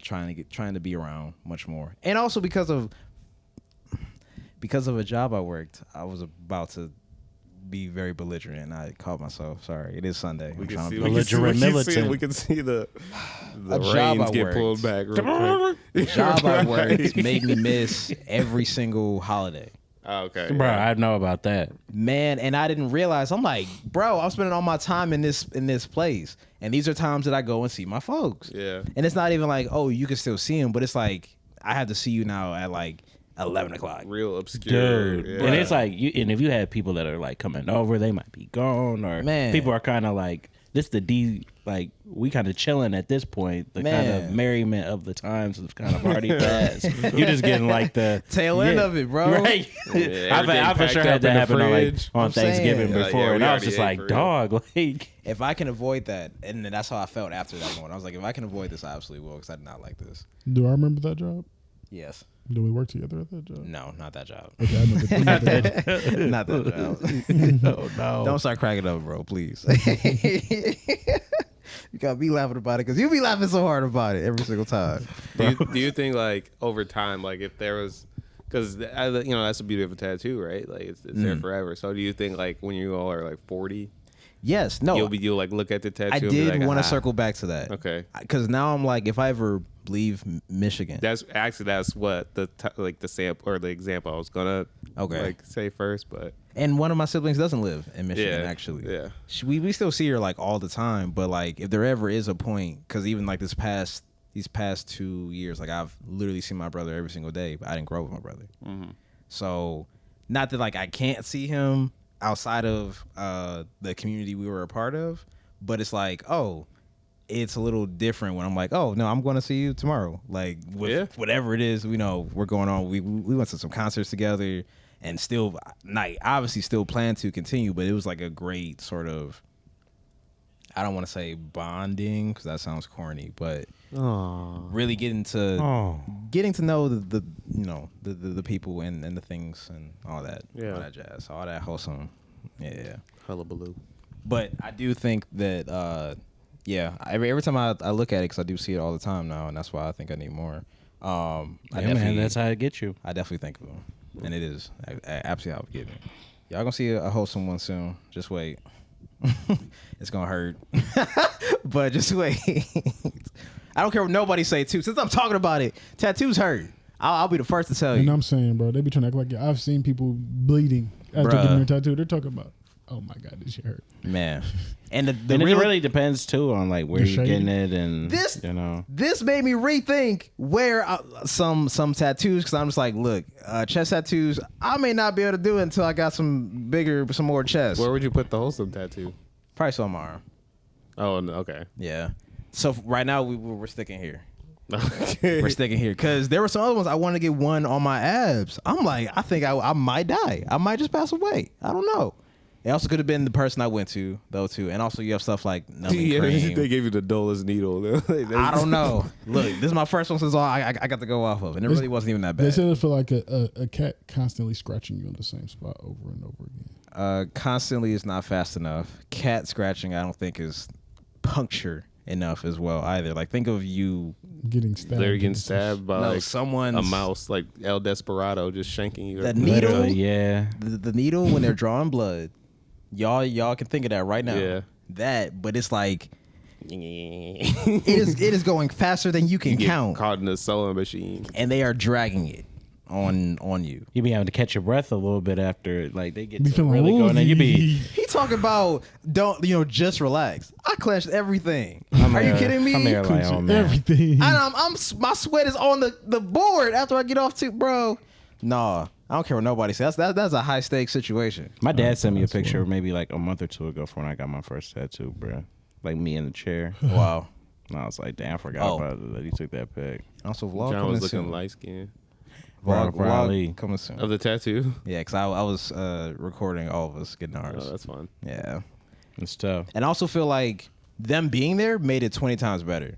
trying to be around much more. And also because of a job I worked, I was about to be very belligerent, and I caught myself. Sorry, it is Sunday. We can see the reins get pulled back real quick. The job I worked made me miss every single holiday. Oh, okay, bro, I know about that, man. And I didn't realize. I'm like, bro, I'm spending all my time in this place, and these are times that I go and see my folks. Yeah, and it's not even like, oh, you can still see them, but it's like I have to see you now at like 11 o'clock. Real obscure. Dude. Yeah. And it's like, and if you have people that are like coming over, they might be gone, or people are kind of like, this like we kind of chilling at this point. The kind of merriment of the times have kind of already passed. You're just getting like the tail end of it, bro. Right. Yeah, I for sure had that happen on Thanksgiving before, and I was just like, dog, like. If I can avoid that, and that's how I felt after that moment. I was like, if I can avoid this, I absolutely will, because I did not like this. Do I remember that job? Yes. Do we work together at that job? No, not that job. Okay, I know the Not that job. No. Don't start cracking up, bro, please. You got me laughing about it because you be laughing so hard about it every single time. Do you think like over time, like if there was, because that's the beauty of a tattoo, right? Like it's there forever. So do you think like when you all are like 40? Yes, no. You'll like look at the tattoo. I and did be like, want to circle back to that. Okay. Because now I'm like, if I ever leave Michigan, that's what the sample or the example I was gonna say first, but and one of my siblings doesn't live in Michigan actually. Yeah. We still see her like all the time, but like if there ever is a point, because even like these past 2 years, like I've literally seen my brother every single day, but I didn't grow up with my brother. Mm-hmm. So not that like I can't see him outside of the community we were a part of, but it's like, oh, it's a little different when I'm like, oh no, I'm going to see you tomorrow, like with whatever it is we're going on. We went to some concerts together, and still obviously still plan to continue, but it was like a great sort of, I don't want to say bonding because that sounds corny, but really getting to know the people and the things and all that, all that jazz, all that wholesome, hullabaloo. But I do think that every time I look at it, because I do see it all the time now, and that's why I think I need more. Man, that's how it gets you. I definitely think of them, and it is absolutely how it get me. Y'all gonna see a wholesome one soon. Just wait. It's gonna hurt, but just wait. I don't care what nobody say too. Since I'm talking about it, tattoos hurt. I'll be the first to tell you. And I'm saying, bro, they be trying to act like I've seen people bleeding after getting their tattoo. They're talking about, oh my god, this shit hurt, man. And and it really depends too on like where you're getting it, and this made me rethink where some tattoos, because I'm just like, look, chest tattoos, I may not be able to do it until I got some more chest. Where would you put the wholesome tattoo? Probably on my arm. Oh, no, okay. Yeah. So right now we're sticking here. Okay. We're sticking here because there were some other ones I wanted to get one on my abs. I'm like, I think I might die. I might just pass away. I don't know. It also could have been the person I went to, though, too. And also you have stuff like numbing cream. They gave you the dullest needle. I don't know. Look, this is my first one since I got to go off of. And it really wasn't even that bad. They said it felt like a cat constantly scratching you in the same spot over and over again. Constantly is not fast enough. Cat scratching, I don't think, is puncture enough as well either. Like, think of you getting stabbed. They're getting stabbed by a mouse, like El Desperado, just shanking you. The needle, yeah. The needle when they're drawing blood. Y'all can think of that right now. Yeah. That, but it's like it is going faster than you can Get count, caught in the sewing machine. and they are dragging it on you. You be having to catch your breath a little bit after, like they get Be to feeling really going. And you be He talking about just relax. I clenched everything. Are you kidding me? I'm there like, oh man. Everything. I'm my sweat is on the board after I get off too, bro. Nah, I don't care what nobody says. That's a high stakes situation. My dad sent me a picture maybe like a month or two ago from when I got my first tattoo, bro. Like me in the chair. Wow. And I was like, damn, I forgot about it that he took that pic. Also, vlog John coming was looking soon. light skinned. Vlog coming soon. Of the tattoo? Yeah, because I was recording all of us getting ours. Oh, that's fun. Yeah. It's tough. And I also feel like them being there made it 20 times better.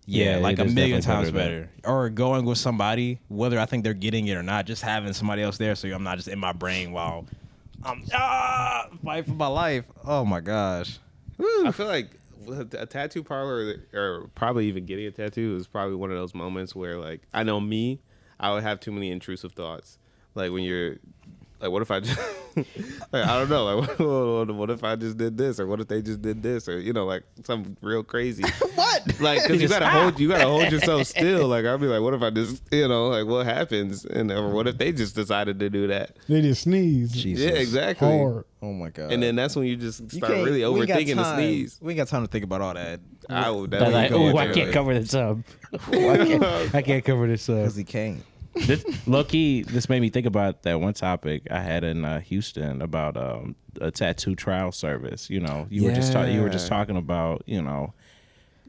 Yeah, like it a is million definitely times better. Or going with somebody, whether I think they're getting it or not, just having somebody else there so I'm not just in my brain while I'm fighting for my life. Oh my gosh. Woo. I feel like a tattoo parlor or probably even getting a tattoo is probably one of those moments where, like, I know me, I would have too many intrusive thoughts. Like when you're like, what if I just, like, I don't know, like, what if I just did this, or what if they just did this, or like something real crazy. What? Like, because you gotta hold yourself still. Like, I'll be like, what if I just, like, what happens, and or what if they just decided to do that? They just sneeze. Jesus. Yeah, exactly. Hard. Oh my god. And then that's when you just You start can't- really we ain't got overthinking the time. sneeze. We ain't got time to think about all that. I would But definitely like, go oh, I into can't it. cover this up. I can't cover this up. Because he can't. This, low key, this made me think about that one topic I had in Houston about a tattoo trial service. You know, you were just talking about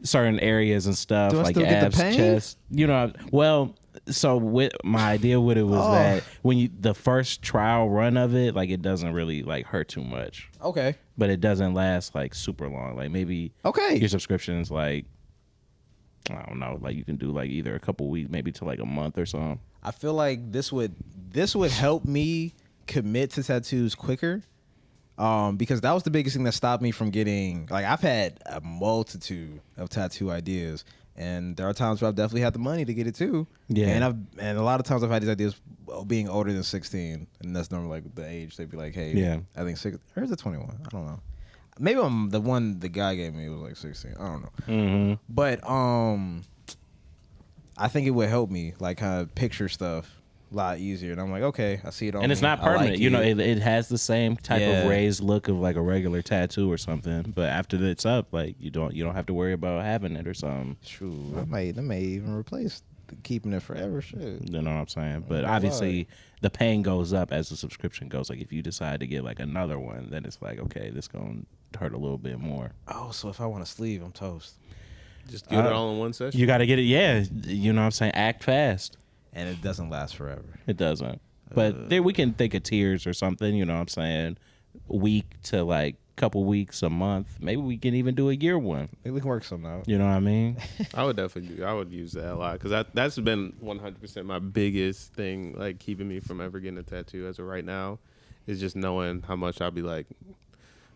certain areas and stuff Do I like still get the abs, pain? chest. Well, so with my idea with it was that when the first trial run of it, like it doesn't really like hurt too much, Okay. but it doesn't last like super long. Like maybe Okay. your subscription's like, I don't know, like you can do like either a couple weeks, maybe to like a month or something. I feel like this would help me commit to tattoos quicker. Because that was the biggest thing that stopped me from getting, like, I've had a multitude of tattoo ideas, and there are times where I've definitely had the money to get it too. Yeah. And a lot of times I've had these ideas being older than 16, and that's normally like the age they'd be like, hey, Yeah. I think 6 or is it 21? I don't know. Maybe the guy gave me was like 16. I don't know. Mm-hmm. But I think it would help me like kind of picture stuff a lot easier, and I'm like, okay, I see it on And it's me. not I like permanent. It has the same type Yeah. of raised look of like a regular tattoo or something. But after it's up, like you don't have to worry about having it or something. True. That may even replace keeping it forever. Shit. You know what I'm saying? But obviously the pain goes up as the subscription goes. Like if you decide to get like another one, then it's like, okay, this gonna hurt a little bit more. Oh, so if I want a sleeve, I'm toast. Just get it all in one session. You got to get it. Yeah. You know what I'm saying? Act fast. And it doesn't last forever. It doesn't. But there we can think of tiers or something, you know what I'm saying? Week to like couple weeks, a month. Maybe we can even do a year one. Maybe we can work something out. You know what I mean? I would definitely I would use that a lot because that's been 100% my biggest thing, like keeping me from ever getting a tattoo as of right now, is just knowing how much I'll be like,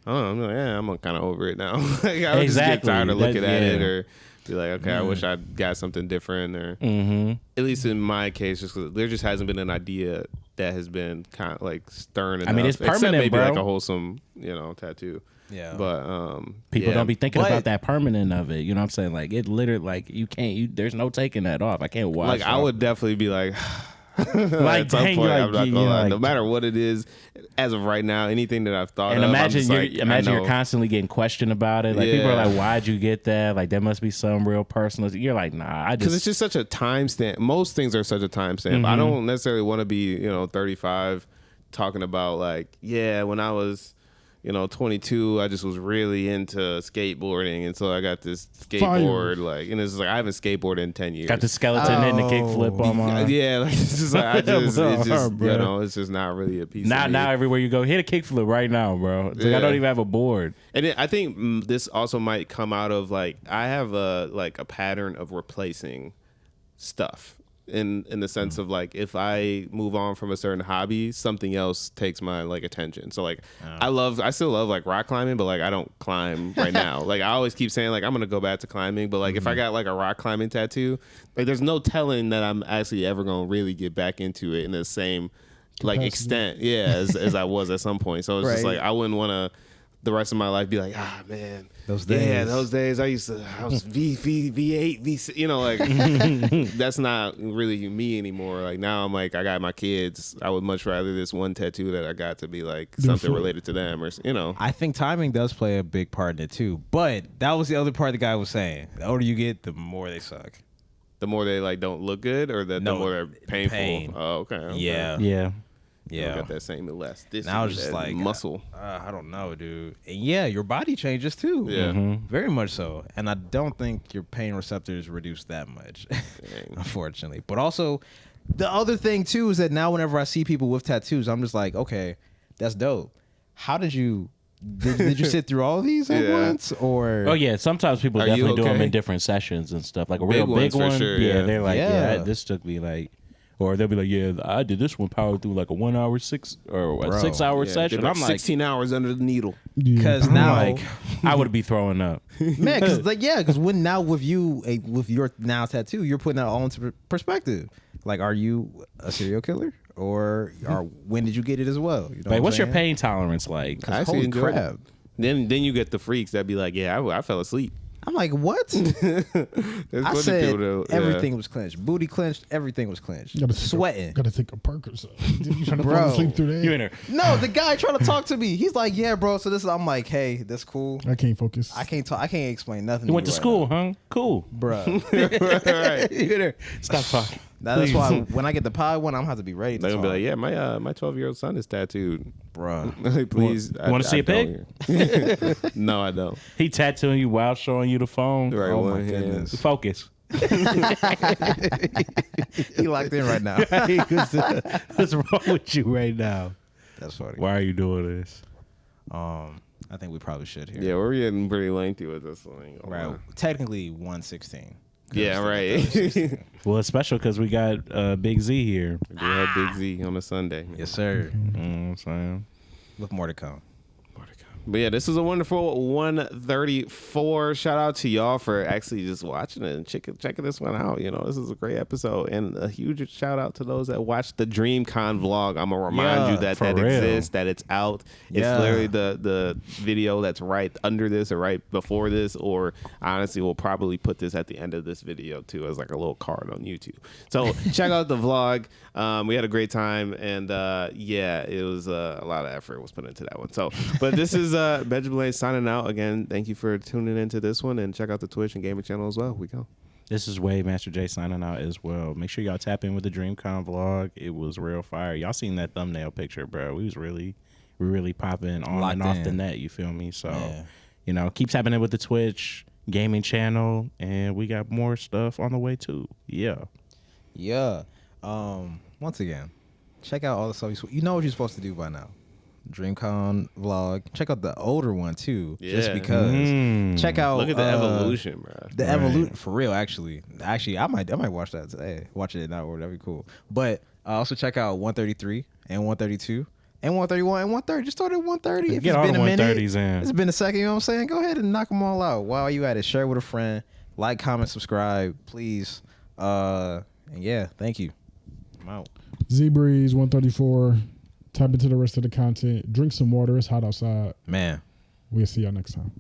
I don't know, I'm like, yeah, I'm kind of over it now. Like I would just get Exactly. tired of looking at it, Yeah. or be like, okay, I wish I'd got something different, or Mm-hmm. at least in my case, just 'cause there just hasn't been an idea that has been kind of like stern enough. I mean, it's except permanent, maybe bro. like a wholesome, tattoo. Yeah. But People yeah. don't be thinking But- about that permanent of it. You know what I'm saying? Like it literally, like you can't. There's no taking that off. I can't watch. Like I would definitely be like, Like, at some dang, point, like, I'm not you gonna know, lie. like- No matter what it is, as of right now, anything that I've thought And of, I'm imagine just you're like, I imagine you're know. constantly getting questioned about it. Like people are Yeah. like, "Why'd you get that?" Like there must be some real personal. You're like, "Nah, I Because just." it's just such a timestamp. Most things are such a timestamp. I don't necessarily want to be, 35, talking about like, yeah, when I was, 22, I just was really into skateboarding, and so I got this skateboard, like, and it's like I haven't skateboarded in 10 years. Got the skeleton and the kickflip on mine. Yeah, like it's just like Bro. it's just not really a piece. Now, of me. now everywhere you go, hit a kickflip right now, bro. It's like I Yeah. don't even have a board. And I think this also might come out of like I have a pattern of replacing stuff in the sense of like if I move on from a certain hobby, something else takes my like attention. So like I still love like rock climbing, but like I don't climb right now. Like I always keep saying like I'm gonna go back to climbing, but like if I got like a rock climbing tattoo, like there's no telling that I'm actually ever gonna really get back into it in the same like Capacity. extent, as I was at some point. So it's just Right. like I wouldn't want to the rest of my life be like, man, Those yeah, days. those days I was V8, V6, you know, like that's not really me anymore. Like now I'm like, I got my kids. I would much rather this one tattoo that I got to be like something related to them, or you know. I think timing does play a big part in it too. But that was the other part the guy was saying. The older you get, the more they suck. The more they like don't look good, or the more they're painful. pain. Oh, okay. Yeah. Yeah. You don't got that same elasticity. Now I was just that like muscle. I don't know, dude. And yeah, your body changes too. Yeah. Very much so. And I don't think your pain receptors reduce that much, unfortunately. But also, the other thing too is that now whenever I see people with tattoos, I'm just like, okay, that's dope. How did you? Did you sit through all of these at once, or? Oh yeah, sometimes people Are you definitely do them okay? in different sessions and stuff. Like a Big real big ones for one, sure, yeah, yeah. they're like, Yeah. yeah, this took me like, or they'll be like, yeah, I did this one powered through like a 1 hour 6 or a Bro, 6 hour Yeah, session. did I'm like, 16 hours under the needle. Because I'm now, like, I would be throwing up. man, because when now with you with your now tattoo, you're putting that all into perspective. Like, are you a serial killer, or when did you get it as well? You know Like, what I'm what's your saying? pain tolerance like? I actually Holy enjoyed it. crap! Then you get the freaks that be like, yeah, I fell asleep. I'm like, what? There's I plenty said of people that- yeah. everything was clenched, booty clenched, everything was clenched, sweating. Gotta take a perk or something. You trying to Bro. fall asleep through You that? in there? No, the guy trying to talk to me. He's like, yeah, bro. So this is. I'm like, hey, that's cool. I can't focus. I can't talk. I can't explain nothing. You went to right school, huh? Cool. now. bro. Right. You in there? Stop talking. That's why when I get the pie one, I'm gonna have to be ready. They're To gonna be talk. like, yeah, my 12-year-old son is tattooed. bro. Like, please, You wanna see a pic? No, I don't. He tattooing you while showing you the phone. Right, Oh my one hand. goodness. Focus. He locked in right now. What's wrong with you right now? That's funny. Why are you doing this? I think we probably should here. Yeah, we're getting pretty lengthy with this one. Right. Technically 116. Yeah, right. Well, it's special because we got Big Z here. We had Big Z on a Sunday. Yes, sir. You know what I'm saying? With more to come. But yeah, this is a wonderful 134. Shout out to y'all for actually just watching it and checking this one out. You know, this is a great episode. And a huge shout out to those that watched the DreamCon vlog. I'm going to remind you that for that real. exists, that it's out. It's Yeah. literally the video that's right under this or right before this. Or honestly, we'll probably put this at the end of this video too as like a little card on YouTube. So check out the vlog. We had a great time. And yeah, it was a lot of effort was put into that one. So, but this is Benjamin Blaine signing out again. Thank you for tuning into this one, and check out the Twitch and gaming channel as well. We go. This is Wade Master J signing out as well. Make sure y'all tap in with the DreamCon vlog. It was real fire. Y'all seen that thumbnail picture, bro? We really popping on Locked and off in. the net. You feel me? So, Yeah. you know, keep tapping in with the Twitch gaming channel, and we got more stuff on the way too. Yeah. Yeah. Once again, check out all the stuff. You know what you're supposed to do by now. DreamCon vlog. Check out the older one too. Just Yeah. because. Check out. Look at the evolution, bro. The evolution for real. Actually, I might watch that today. Watch it now, or that'd be cool. But also check out 133 and 132 and 131 and 130. Just start at 130. If Get it's all been the a minute, 130s in. it's been a second. You know what I'm saying? Go ahead and knock them all out. While you at it, share with a friend. Like, comment, subscribe, please. And yeah, thank you. I'm out. Z-Breeze 134. Tap into the rest of the content. Drink some water. It's hot outside. Man. We'll see y'all next time.